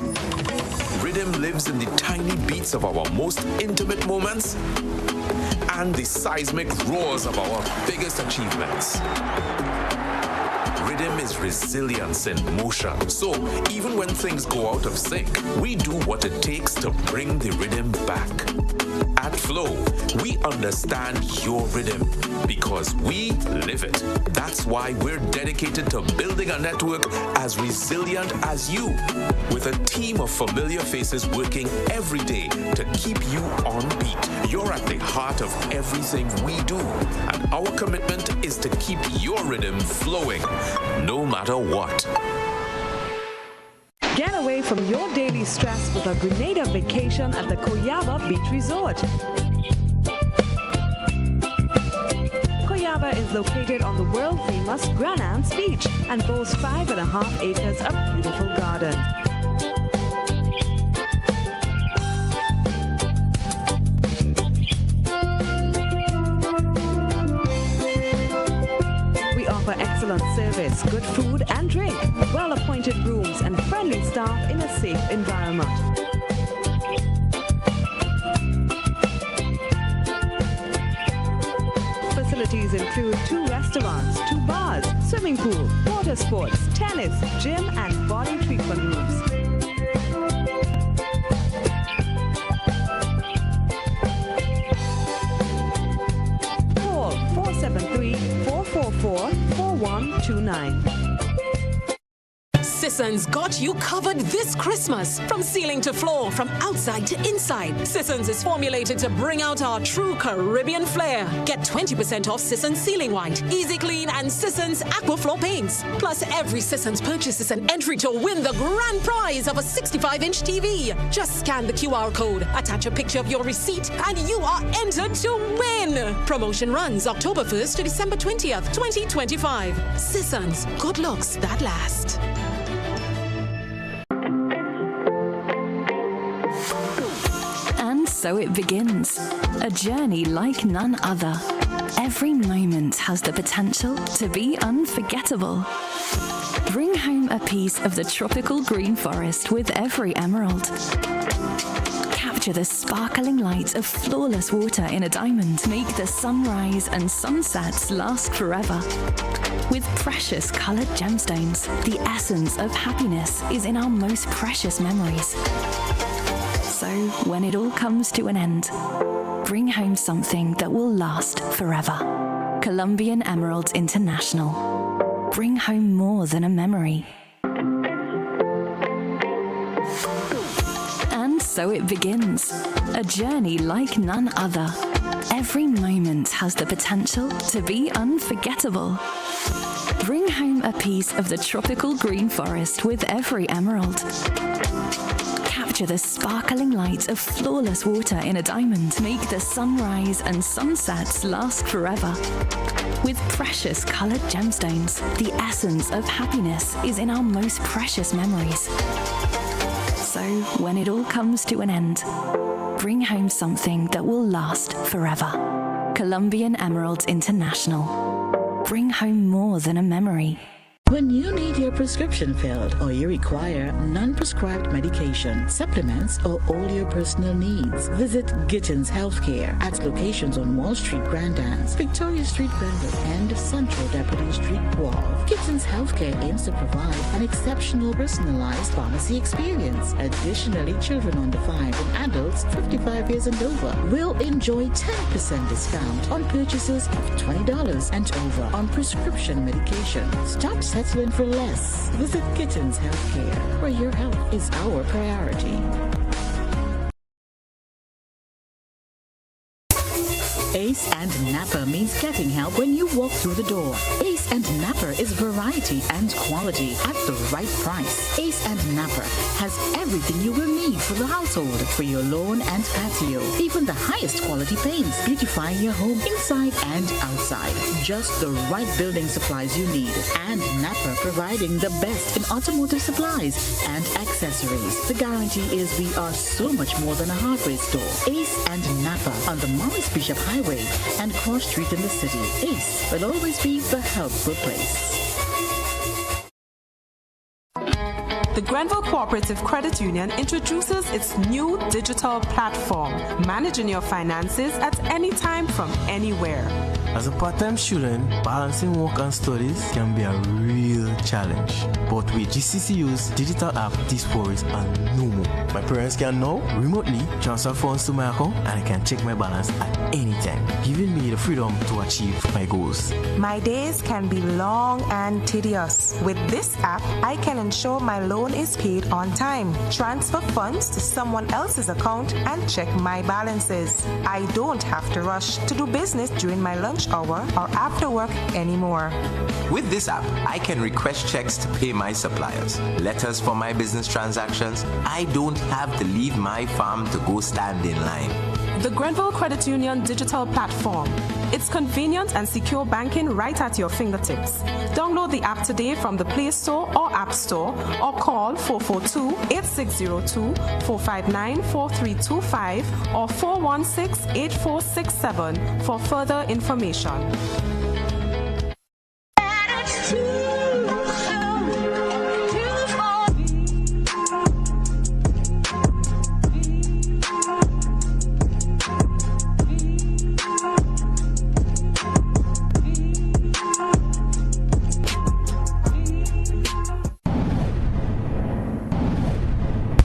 Rhythm lives in the tiny beats of our most intimate moments and the seismic roars of our biggest achievements. Rhythm is resilience in motion. So even when things go out of sync, we do what it takes to bring the rhythm back. At Flow, we understand your rhythm because we live it. That's why we're dedicated to building a network as resilient as you, with a team of familiar faces working every day to keep you on beat. You're at the heart of everything we do, and our commitment is to keep your rhythm flowing, no matter what. Get away from your daily stress with a Grenada vacation at the Coyaba Beach Resort. Coyaba is located on the world-famous Grand Anse Beach and boasts 5.5 acres of beautiful garden. We offer excellent service, good food and drink, well-appointed rooms and friendly staff in a safe environment. Facilities include 2 restaurants, 2 bars, swimming pool, water sports, tennis, gym and body treatment rooms. Call 473-444-4129. Sisson's got you covered this Christmas. From ceiling to floor, from outside to inside, Sisson's is formulated to bring out our true Caribbean flair. Get 20% off Sisson's Ceiling White, Easy Clean and Sisson's Aquaflow paints. Plus, every Sisson's purchase is an entry to win the grand prize of a 65-inch TV. Just scan the QR code, attach a picture of your receipt, and you are entered to win. Promotion runs October 1st to December 20th, 2025. Sisson's, good looks that last. So it begins, a journey like none other. Every moment has the potential to be unforgettable. Bring home a piece of the tropical green forest with every emerald. Capture the sparkling light of flawless water in a diamond. Make the sunrise and sunsets last forever. With precious colored gemstones, the essence of happiness is in our most precious memories. So, when it all comes to an end, bring home something that will last forever. Colombian Emeralds International. Bring home more than a memory. And so it begins, a journey like none other. Every moment has the potential to be unforgettable. Bring home a piece of the tropical green forest with every emerald. Capture the sparkling light of flawless water in a diamond. Make the sunrise and sunsets last forever. With precious colored gemstones, the essence of happiness is in our most precious memories. So, when it all comes to an end, bring home something that will last forever. Colombian Emeralds International. Bring home more than a memory. When you need your prescription filled or you require non-prescribed medication, supplements, or all your personal needs, visit Gittins Healthcare at locations on Wall Street, Grand Anse, Victoria Street, Glenwood, and Central Deputy Street, Wharf. Gittins Healthcare aims to provide an exceptional personalized pharmacy experience. Additionally, children under 5 and adults 55 years and over will enjoy 10% discount on purchases of $20 and over on prescription medication. Stop settling for less. Visit Gittins Healthcare, where your health is our priority. A Ace and Napper means getting help when you walk through the door. Ace and Napper is variety and quality at the right price. Ace and Napper has everything you will need for the household, for your lawn and patio. Even the highest quality paints, beautifying your home inside and outside. Just the right building supplies you need. And Napper providing the best in automotive supplies and accessories. The guarantee is we are so much more than a hardware store. Ace and Napper on the Morris Bishop Highway and Cross Street in the city. Ace will always be the helpful place. The Grenville Cooperative Credit Union introduces its new digital platform, managing your finances at any time from anywhere. As a part-time student, balancing work and studies can be a real challenge. But with GCCU's digital app, these worries are no more. My parents can now remotely transfer funds to my account and I can check my balance at any time, giving me the freedom to achieve my goals. My days can be long and tedious. With this app, I can ensure my loan is paid on time, transfer funds to someone else's account, and check my balances. I don't have to rush to do business during my lunch hour or after work anymore. With this app, I can request checks to pay my suppliers, letters for my business transactions. I don't have to leave my farm to go stand in line. The Grenville Credit Union digital platform. It's convenient and secure banking right at your fingertips. Download the app today from the Play Store or App Store or call 442-8602, 459-4325 or 416-8467 for further information.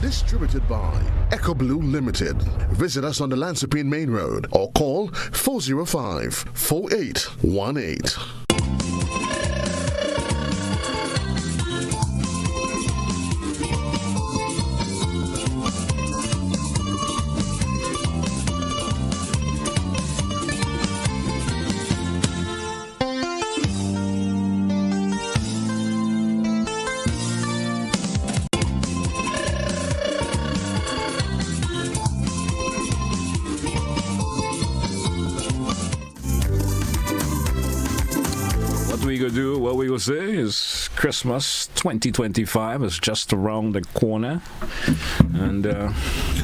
Distributed by Echo Blue Limited. Visit us on the Lansopine Main Road or call 405-4818. What we will say is Christmas 2025 is just around the corner, and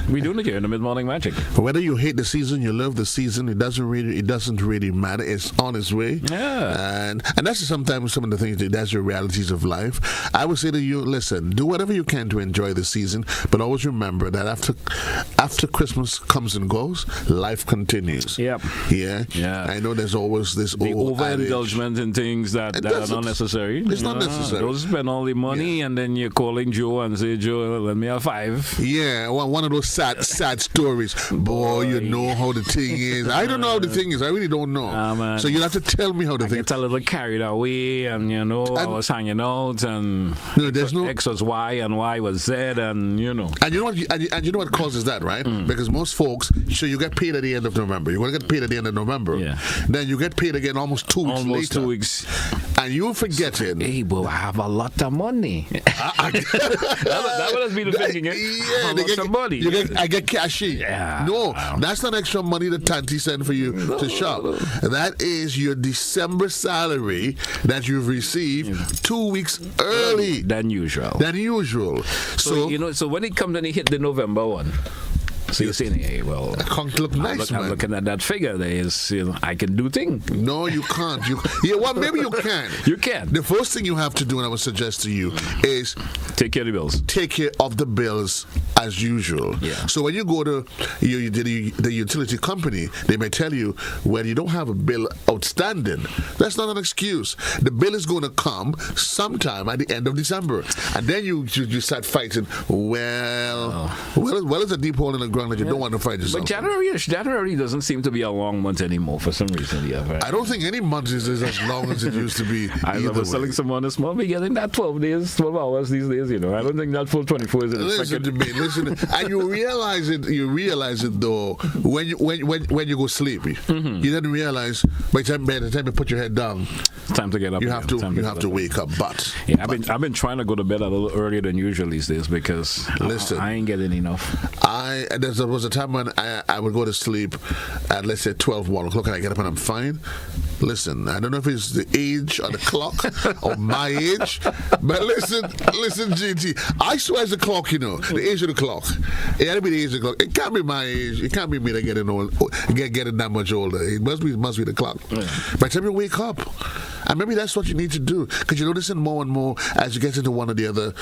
we're doing it here in the Mid-Morning Magic. Whether you hate the season, you love the season, it doesn't really matter. It's on its way. Yeah. And that's sometimes some of the things that's your realities of life. I would say to you, listen, do whatever you can to enjoy the season, but always remember that after Christmas comes and goes, life continues. Yep. Yeah. I know there's always this overindulgence in things that are not necessary. It's not necessary. Don't spend all the money and then you're calling Joe and say, Joe, let me have 5. Yeah, one of those sad stories. Boy, you know how the thing is. I don't know how the thing is. I really don't know. So you'll have to tell me how the thing is. I get a little carried away, and I was hanging out, and X was Y and Y was Z, and you know. And you know what? And you know what causes that, right? Because most folks, so you get paid at the end of November. You're going to get paid at the end of November. Yeah. Then you get paid again almost 2 weeks later. Almost 2 weeks. And you forget it. Hey, but I have a lot of money. that would have been the thinking. Yeah, somebody. I get cashy. Yeah. No, that's not extra money that Tanti sent for you to shop. That is your December salary that you've received 2 weeks early than usual. So so when it comes and it hit the November one. So you're saying, hey, well, I can't look nice, man. I'm looking at that figure. There is, I can do things. No, you can't. Maybe you can. You can. The first thing you have to do, and I would suggest to you, is take care of the bills. Take care of the bills as usual. Yeah. So when you go to the utility company, they may tell you, well, you don't have a bill outstanding. That's not an excuse. The bill is going to come sometime at the end of December, and then you start fighting. Well, it's a deep hole in the ground. ground that you don't want to find yourself. But January doesn't seem to be a long month anymore for some reason. Yeah, right? I don't think any month is as long as it used to be. I was telling someone this morning, we're getting that 12 hours these days, you know. I don't think that full 24 is listen to me, and you realize it though when you go sleep. You didn't realize by the time you put your head down, it's time to get up. You have to wake up. But I've been trying to go to bed a little earlier than usual these days because I ain't getting enough. There was a time when I would go to sleep at, let's say, 12, 1 o'clock, and I get up and I'm fine. Listen, I don't know if it's the age or the clock or my age, but listen, GT. I swear it's the clock, you know, the age of the clock. It had to be the age of the clock. It can't be my age. It can't be me that getting old, getting that much older. It must be the clock. Yeah. By the time you wake up, and maybe that's what you need to do, because you're noticing more and more as you get into one or the other,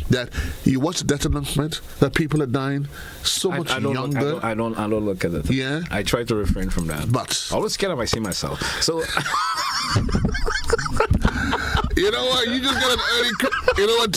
that you watch the death announcement that people are dying so much younger. I don't look at it. Yeah, I try to refrain from that. But I always scared if I see myself. So. You know what? You just got an early. You know what?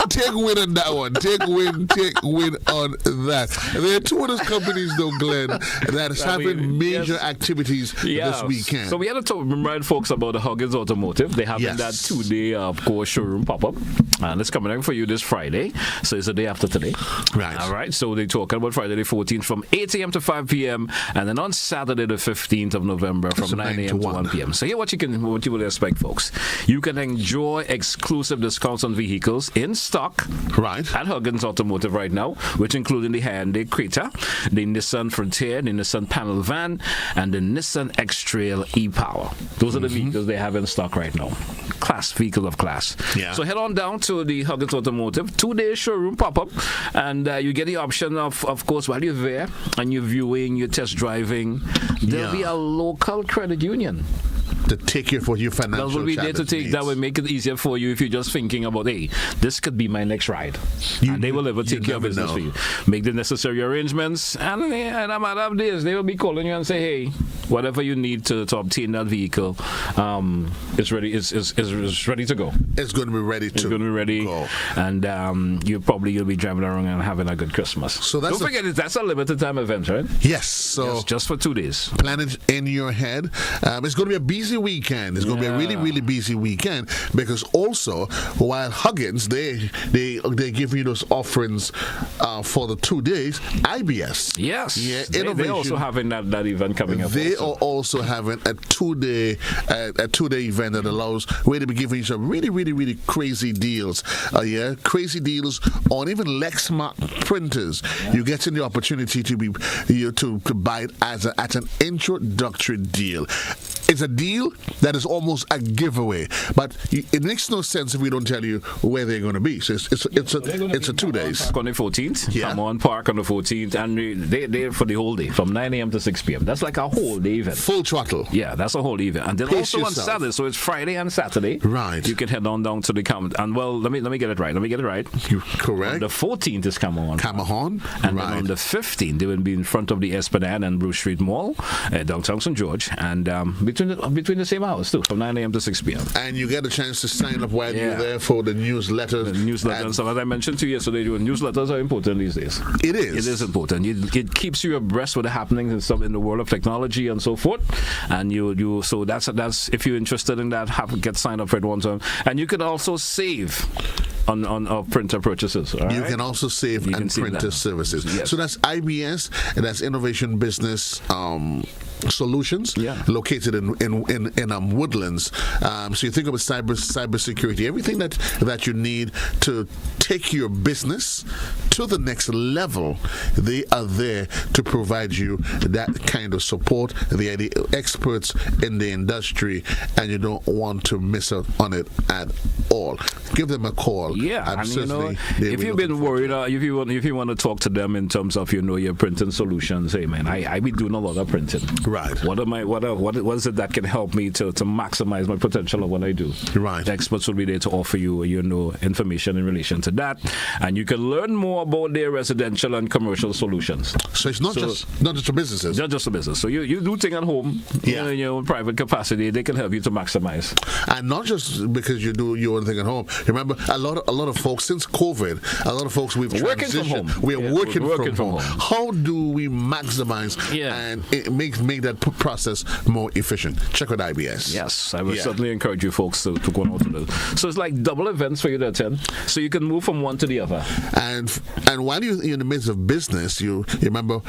Take win on that one. Take win on that. There are two of those companies, though, Glen, that is having major activities this weekend. So we had to remind folks about the Huggins Automotive. They having that 2-day, of course, showroom pop-up, and it's coming out for you this Friday. So it's the day after today. Right. All right. So they're talking about Friday the 14th from 8 a.m. to 5 p.m. and then on Saturday the 15th of November from 9 a.m. to 1 p.m. So here what you would expect, folks. You can enjoy exclusive discounts on vehicles in stock at Huggins Automotive right now, which including the Hyundai Creta, the Nissan Frontier, the Nissan Panel Van, and the Nissan X-Trail e-Power. Those are the vehicles they have in stock right now. Vehicle of class. Yeah. So head on down to the Huggins Automotive 2-day showroom pop-up, and you get the option of course, while you're there and you're viewing, you're test driving, there'll be a local credit union to take care for your financial that will be there to take. That will make it easier for you if you're just thinking about, hey, this could be my next ride. And they will ever take care of business for you. Make the necessary arrangements, and a matter of days, they will be calling you and say, hey, whatever you need to obtain that vehicle, it's ready. It's ready to go. It's going to be ready to. It's going to be ready, go. And you'll be driving around and having a good Christmas. So don't forget that's a limited time event, right? Yes. So just for 2 days. Plan it in your head. It's going to be a busy weekend. It's going to be a really, really busy weekend, because also while Huggins they give you those offerings for the 2 days, IBS. Yes. Yeah. They also having that event coming up. They are also having a 2-day event that allows where they be giving you some really, really, really crazy deals. Crazy deals on even Lexmark printers. You get the opportunity to buy it at an introductory deal. It's a deal that is almost a giveaway, but it makes no sense if we don't tell you where they're going to be. So it's a 2 days. Park on the 14th. Yeah. Come on, Park on the 14th, and they're for the whole day from 9 a.m. to 6 p.m. That's like a whole day event. Full throttle. Yeah, that's a whole event. And then also on Saturday, so it's Friday and Saturday. Right. You can head on down to the and let me get it right. You're correct. On the 14th is Camahon. And then on the 15th they will be in front of the Esplanade and Bruce Street Mall, downtown St. George, and between the same hours too, from 9 a.m. to 6 p.m. And you get a chance to sign up while you're there for the newsletter. And so as I mentioned to you yesterday, newsletters are important these days. It is. It is important. It keeps you abreast with the happenings and stuff in the world of technology and so forth. And so that's if you're interested in that, get signed up for it one time. And you can also save on printer purchases. You can also save on printer services. Yes. So that's IBS, and that's Innovation Business Solutions, located in Woodlands. So you think about cybersecurity, everything that you need to take your business to the next level. They are there to provide you that kind of support. They are the experts in the industry, and you don't want to miss out on it at all. Give them a call. Yeah, and if you've been worried, if you want to talk to them in terms of your printing solutions, hey man, I be doing a lot of printing. Right. What is it that can help me to maximize my potential of what I do? Right. The experts will be there to offer you information in relation to that, and you can learn more about their residential and commercial solutions. So it's not just for businesses. Not just for business. So you do things at home, in your private capacity. They can help you to maximize. And not just because you do your own thing at home. Remember, a lot lot of folks since COVID, a lot of folks we've working from transitioned. home. We are working from home. home. How do we maximize and make that process more efficient? Check with IBS. Yes, I would certainly encourage you folks to go out to those. So it's like double events for you to attend, so you can move from one to the other. And while you're in the midst of business, you remember,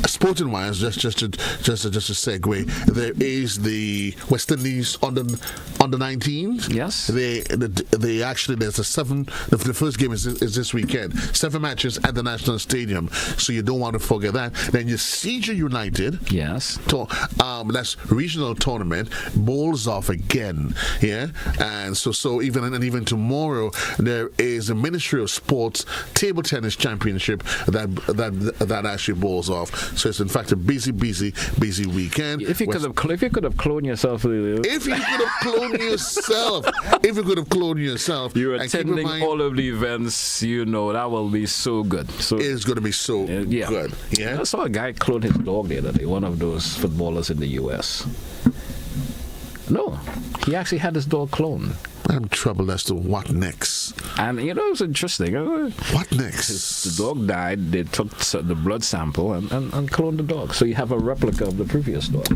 sporting wise, just a segue. There is the West Indies under 19s. Yes. They actually there's the first game is this weekend. 7 matches at the National Stadium, so you don't want to forget that. Then your CJ United. Yes. That's regional tournament bowls off again. Yeah. And so even tomorrow there is a Ministry of Sports table tennis championship that actually bowls off. So it's in fact a busy weekend. If you could have cloned yourself. If you could have cloned yourself. You're attending all of the events, that will be so good. So it's going to be so good. Yeah. I saw a guy clone his dog the other day, one of those footballers in the US. No, he actually had his dog cloned. I'm troubled as to what next. And it was interesting. What next? The dog died. They took the blood sample and cloned the dog. So you have a replica of the previous dog.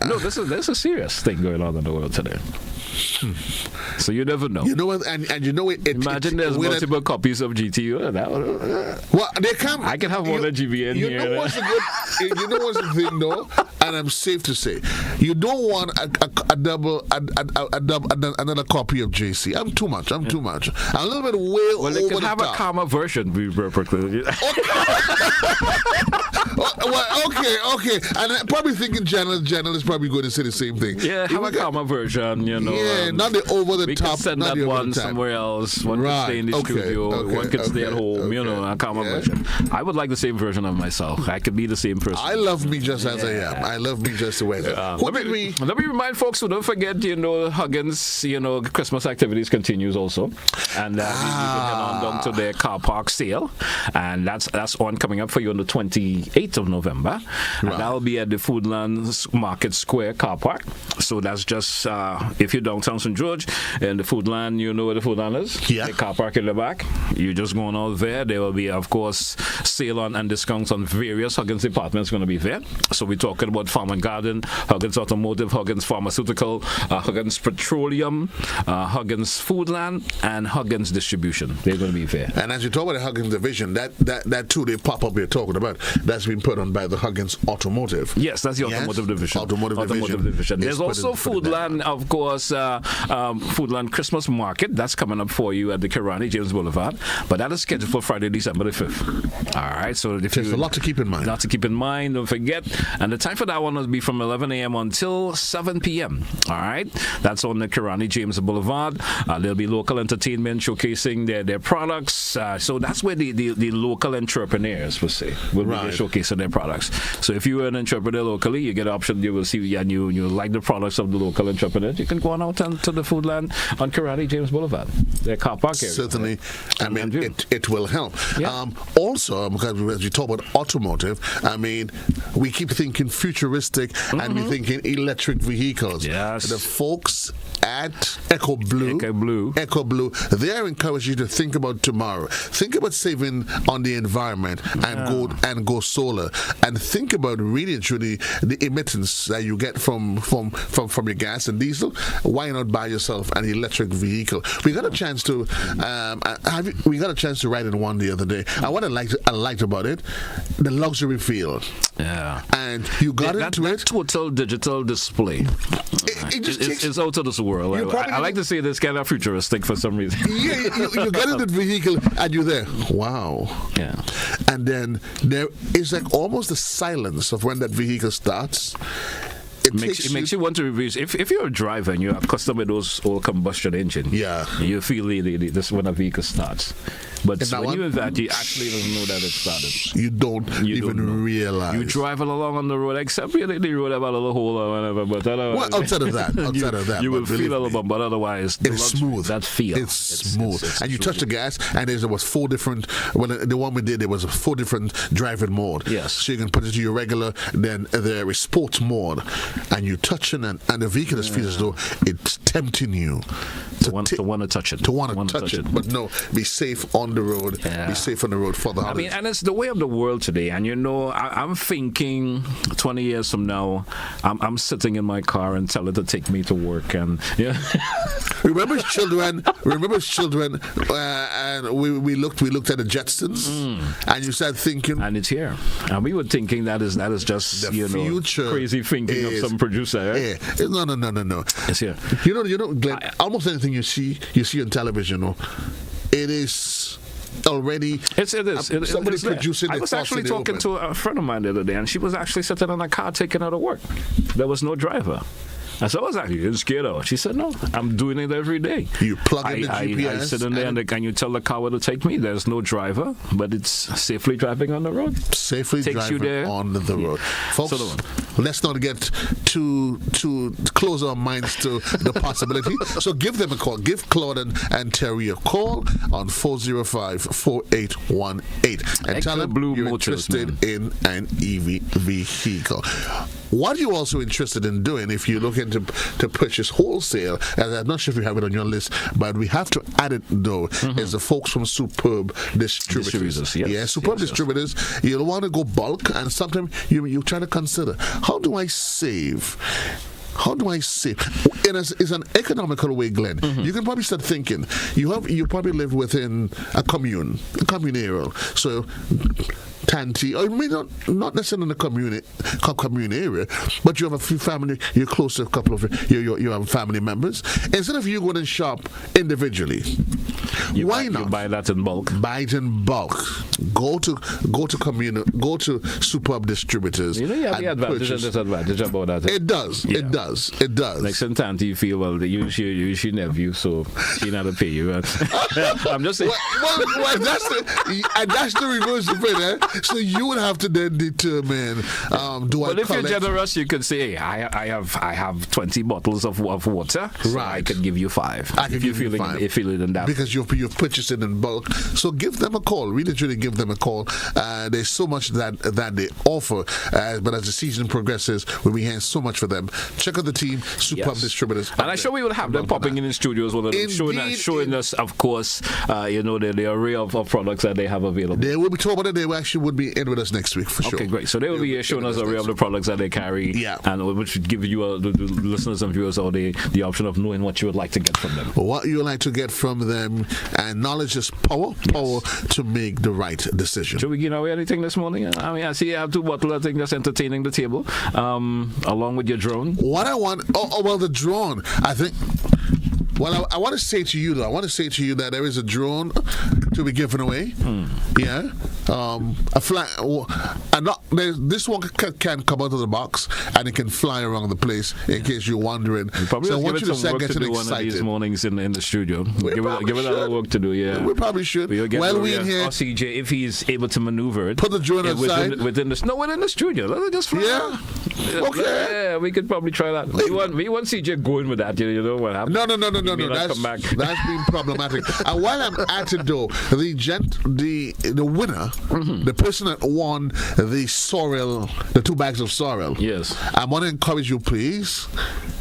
No, there's a serious thing going on in the world today. So you never know. You know what? And you know it. Imagine there's multiple copies of GTU. Well, they come. I can have one at GBN here. You know what's the thing, though? And I'm safe to say, you don't want another copy of JC. I'm too much. I'm a little bit way over the top. Well, they can have a calmer version. Okay. And I'm probably thinking General is probably going to say the same thing. Yeah, have a calmer version, Yeah, not the over the we top. We can send that one somewhere else. One can stay in the studio. One can stay at home, a calmer version. I would like the same version of myself. I could be the same person. I love me just as I am. I love me just the way I am. Let me remind folks who don't forget, Huggins, Christmas activities continues also. And you can head on down to their car park sale. And that's on coming up for you on the 28th of November. And that'll be at the Foodland Market Square car park. So that's just, if you're downtown St. George and the Foodland, you know where the Foodland is? Yeah. The car park in the back. You're just going out there. There will be, of course, sale on and discounts on various Huggins departments going to be there. So we're talking about Farm and Garden, Huggins Automotive, Huggins Pharmaceutical, Huggins Petroleum, Huggins Foodland, and Huggins Distribution. They're going to be there. And as you talk about the Huggins division, that too, they pop up you're talking about, that's been put on by the Huggins Automotive. Yes, that's the Automotive Division. Automotive division. There's also Foodland, of course, Foodland Christmas Market. That's coming up for you at the Kirani James Boulevard. But that is scheduled for Friday, December the 5th. All right, so there's a lot to keep in mind. Don't forget. And the time for that one will be from 11 a.m. until 7 p.m. All right, that's on the Kirani James Boulevard. There'll be local entertainment showcasing their products. So that's where the local entrepreneurs will be showcasing their products. So if you're an entrepreneur locally, you get an option. You will see, and you like the products of the local entrepreneurs. You can go on out to the Foodland on Kirani James Boulevard. Their car park area. Certainly, I mean it will help. Yeah. Also, because as you talk about automotive, I mean we keep thinking futuristic and we're thinking electric vehicles. Yes. The folks at Echo Blue, they are encouraging you to think about tomorrow. Think about saving on the environment and go solar. And think about really and truly the emittance that you get from your gas and diesel. Why not buy yourself an electric vehicle? We got a chance to ride in one the other day. And what I liked about it, the luxury feel. Yeah. And you got into it. Total digital display. It's out of this world. I like to say this kind of futuristic for some reason. Yeah, you got into the vehicle and you're there. Wow. Yeah. And then there is like almost the silence of when that vehicle starts. It makes you want to review. If you're a driver and you're accustomed to those old combustion engine, you feel this when a vehicle starts. But when you're in that, you actually don't know that it started. You don't even realize. You driving along on the road, except the road have a little hole or whatever. But outside of that, you will feel a little bit. But otherwise, it's smooth. That feel. It's smooth. And you touch the gas, and there was 4 different. When the one we did, there was 4 different driving mode. Yes. So you can put it to your regular. Then there is sports mode. and you touch it, and the vehicle is feels as though it's tempting you to want to touch it. To want to touch it. But no, be safe on the road. Yeah. Be safe on the road for the holidays. I mean, and it's the way of the world today. And I'm thinking 20 years from now, I'm sitting in my car and tell it to take me to work. And Remember as children, and we looked at the Jetsons, and you started thinking, and it's here. And we were thinking that is just the future crazy thinking of some producer. Right? Yeah. No. It's here. You know, Glenn, almost anything you see on television, it is already. It is. Somebody's producing. I was actually talking to a friend of mine the other day, and she was actually sitting in a car taking her to work. There was no driver. And so I was actually scared of her. She said, no, I'm doing it every day. You plug in the GPS. I sit in there and you tell the car where to take me. There's no driver, but it's safely driving on the road. Safely driving on the road. Folks, let's not get too close our minds to the possibility. So give them a call. Give Claude and Terry a call on 405-4818 and tell them you're interested in an EV vehicle. What are you also interested in doing if you're looking to purchase wholesale? And I'm not sure if you have it on your list, but we have to add it though. Is the folks from Superb Distributors. Superb Distributors. You'll want to go bulk, and sometimes you try to consider, how do I save? It's an economical way, Glenn. You can probably start thinking. You probably live within a commune area. So Tanti, or maybe not necessarily in the commune area, but you have a few family. You're close to a couple of you have family members. Instead of you going and shop individually, why not? You buy that in bulk. Buy it in bulk. Go to Superb Distributors. You have the advantage and disadvantage about that. It does. Like sometimes you feel, well, you should nephew, so she not to pay you. I'm just saying. Well, that's the reverse of it, eh? So you would have to then determine, do I collect? If you're generous, you could say, hey, I have 20 bottles of water, so I could give you 5. I can give you 5. If you're feeling that. Because you've purchased it in bulk. So give them a call. Really, truly give them a call. There's so much that they offer, but as the season progresses, we'll be hearing so much for them. Check out the team, Superb Distributors. And I'm sure we will have them popping in the studios, showing us, of course, the array of products that they have available. They will be talking about it. They actually would be in with us next week for sure. Okay, great. So they will be showing us a array of the products that they carry, and which would give you the listeners and viewers all the option of knowing what you would like to get from them. What you would like to get from them, and knowledge is power to make the right decision. Should we give away anything this morning? I mean, I see you have 2 bottles, I think that's entertaining the table, along with your drone. What I want, the drone, I think. Well, I want to say to you, that there is a drone to be given away. Yeah. A fly. This one can come out of the box and it can fly around the place. In case you're wondering, so I want you to start getting excited. One of these mornings in the studio. Give it a little work to do. Yeah, we probably should. Well, we in here. CJ, if he's able to maneuver it, put the drone outside within the studio. Let it just fly. Yeah. Okay. Yeah, we could probably try that. We want CJ going with that. You know what happened? No. That's been problematic. And while I'm at it though, the winner, the person that won the 2 bags of sorrel. Yes. I want to encourage you, please,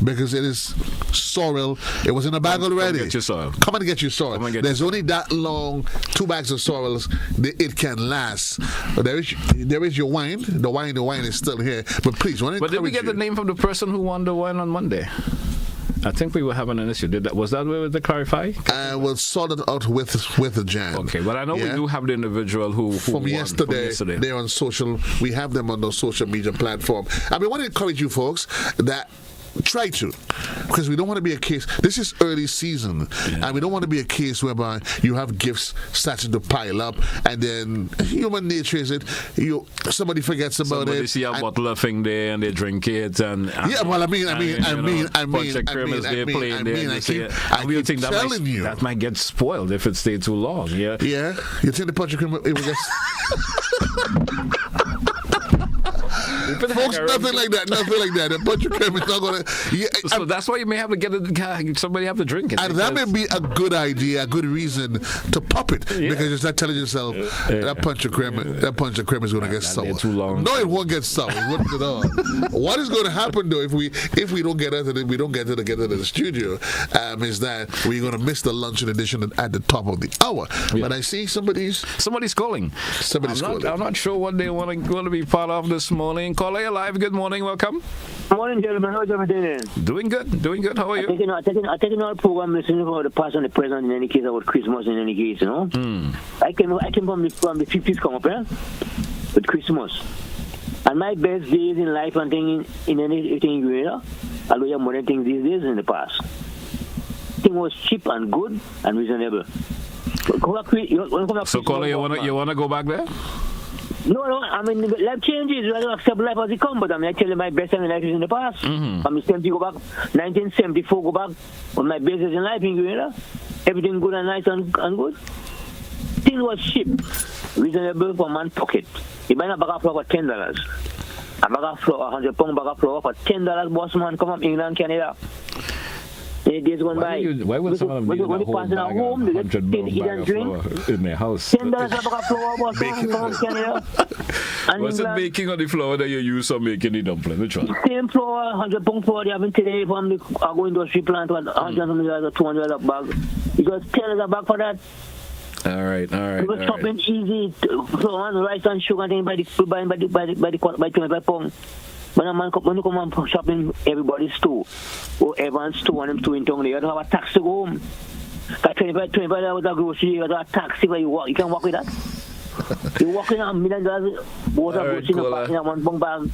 because it is sorrel. It was in a bag already. Come get your sorrel. Come and get your sorrel. There's only that long 2 bags of sorrels. It can last. There is your wine. The wine is still here. But please, but did we get the name from the person who won the wine on Monday? I think we were having an issue. Was that way to clarify? We'll sort it out with the jam. Okay, but I know we do have the individual who from yesterday. They're on social. We have them on the social media platform. We want to encourage you folks that. Try to, because we don't want to be a case. This is early season, and we don't want to be a case whereby you have gifts starting to pile up, and then human nature is somebody forgets about somebody see a bottle of thing there and they drink it, and that might get spoiled if it stays too long. Yeah. You think the punch cream it will get. Folks, nothing like that. Nothing like that. A bunch of creme is not going to... Yeah, so that's why you may have to get somebody have to drink it. And that may be a good idea, a good reason to pop it. Because you're not telling yourself, that punch of creme is going to get sour. Too long. No, it won't get sour. It wouldn't at all. What is going to happen, though, if we don't get it, we don't get it together to the studio, is that we're going to miss the luncheon edition at the top of the hour. Yeah. But I see somebody's calling. I'm not sure what they want to be part of this morning. Caller, you're live. Good morning. Welcome. Good morning, gentlemen. How's everything? Doing good. How are you? I'm taking our program, listening for the past and the present. In any case, about Christmas. In any case, you know. I came from the 50s, come up here with Christmas. And my best days in life and thing in anything you know, although you have modern things these days in the past. Thing was cheap and good and reasonable. So, caller, you wanna go back there? No, I mean, life changes. You have to accept life as it comes. But I tell you, my best time in life is in the past. From 70 go back, 1974 go back. When my best is in life in Guyana, everything good and nice and good. Thing was cheap, reasonable for man's pocket. You buy a bag of flour for $10. A bag of flour, 100 pound bag of flour for $10. Boss man, come from England, Canada. Days gone by. Why would someone need a whole bag of 100 pound flour in their house? $10 a bag of flour, boss man, come from Canada. What's it making on the flour that you use for making the dumpling? Which one? Same flour, 100 pound flour they have today from the agro industry plant, $100 or $200 a bag. It was $10 a bag for that. All right. We were shopping easy, flour and rice and sugar and things by 25 pounds. When you come and shopping everybody's store, or everyone's store and them store in town, you have to have a taxi to go home. Got $25 a grocery, you have to have a taxi where you walk. You can walk with that. You're walking $1 million water in a one bag.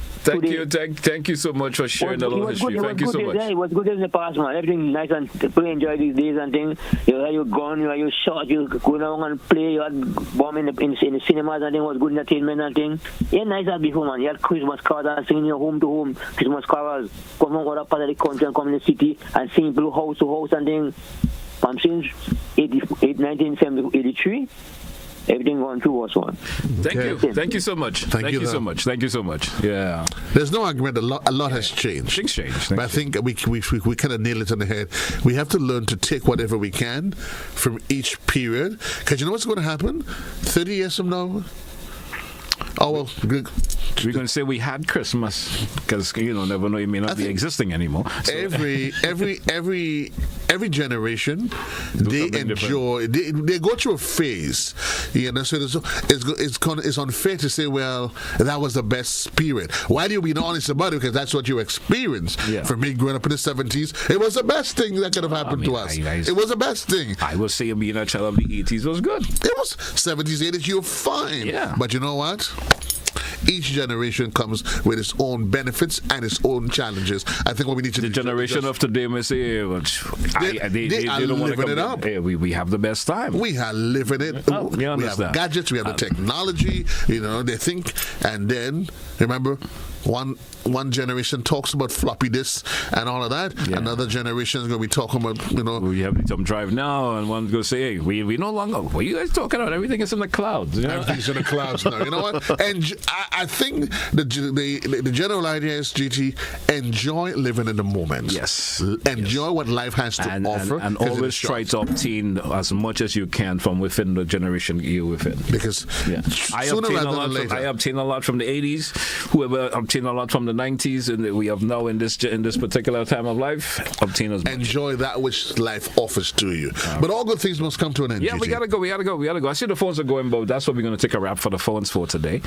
Thank you so much for sharing the long history. Thank you so much. It was good in the past, man. Everything nice and people enjoy these days and things. You gone, you shot, you go down and play, you had bomb in the cinemas and things, was good entertainment and things. Yeah, nice as before, man. You had Christmas carols and singing your home to home, Christmas carols, come from other part of the country and come in the city and sing through house to house and things. From since 1983. Everything going through was one. Thank you so much. Thank you so much. Yeah. There's no argument. A lot has changed. Things changed. But I think we kind of nail it on the head. We have to learn to take whatever we can from each period. Because you know what's going to happen? 30 years from now? Oh, well, good. We're going to say we had Christmas because, never know, it may not be existing anymore. So. Every generation, they enjoy, they go through a phase. So it's unfair to say, well, that was the best period. Why do you be honest about it? Because that's what you experienced. Yeah. For me, growing up in the 70s, it was the best thing that could have happened to us. It was the best thing. I will say being a child of the 80s was good. It was 70s, 80s, you were fine. Yeah. But you know what? Each generation comes with its own benefits and its own challenges. I think what we need to do... The generation of today may say, they don't want to come it up. Hey, we have the best time. We are living it. We have gadgets, we have the technology, they think, and then, remember, one generation talks about floppy disks and all of that. Yeah. Another generation is going to be talking about, we have some drive now, and one's going to say, hey, we no longer, what are you guys talking about? Everything is in the clouds. Everything's in the clouds now. You know what? And I think the general idea is, GT, enjoy living in the moment. Yes. Enjoy what life has to offer. And always try to obtain as much as you can from within the generation you're within. Because I obtain a lot from the 80s. Whoever obtained a lot from the 90s, and we have now in this particular time of life, obtain as much. Enjoy that which life offers to you. But all good things must come to an end. Yeah, GT. we gotta go. I see the phones are going, but that's what we're gonna take a wrap for the phones for today.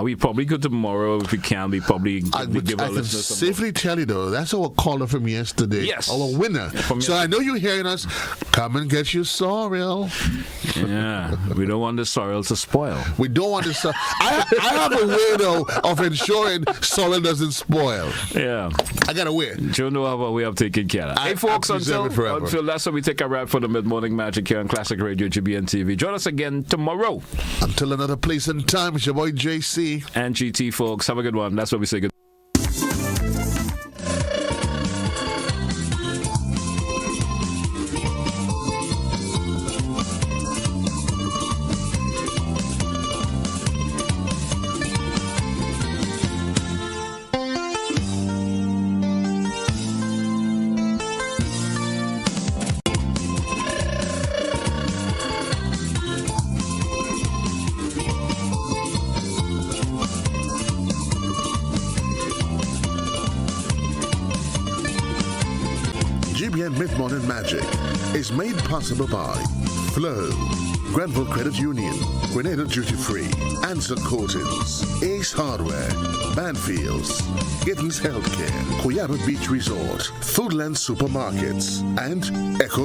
We probably go tomorrow if we can. We probably give our listeners. I can safely tell you though, that's our caller from yesterday. Yes, our winner. So I know you're hearing us. Come and get your sorrel. Yeah, we don't want the sorrel to spoil. We don't want the I have a way though of ensuring sorrel doesn't spoil. Yeah, I got a way. You know how we have taken care of. Hey folks, until that's when we take a wrap for the mid-morning magic here on Classic Radio GBN TV. Join us again tomorrow. Until another place and time, it's your boy JC and GT, folks. Have a good one. That's what we say good. Mid-Morning Magic is made possible by Flow, Granville Credit Union, Grenada Duty Free, Ansel Coatings, Ace Hardware, Banfields, Gittins Healthcare, Coyaba Beach Resort, Foodland Supermarkets, and Echo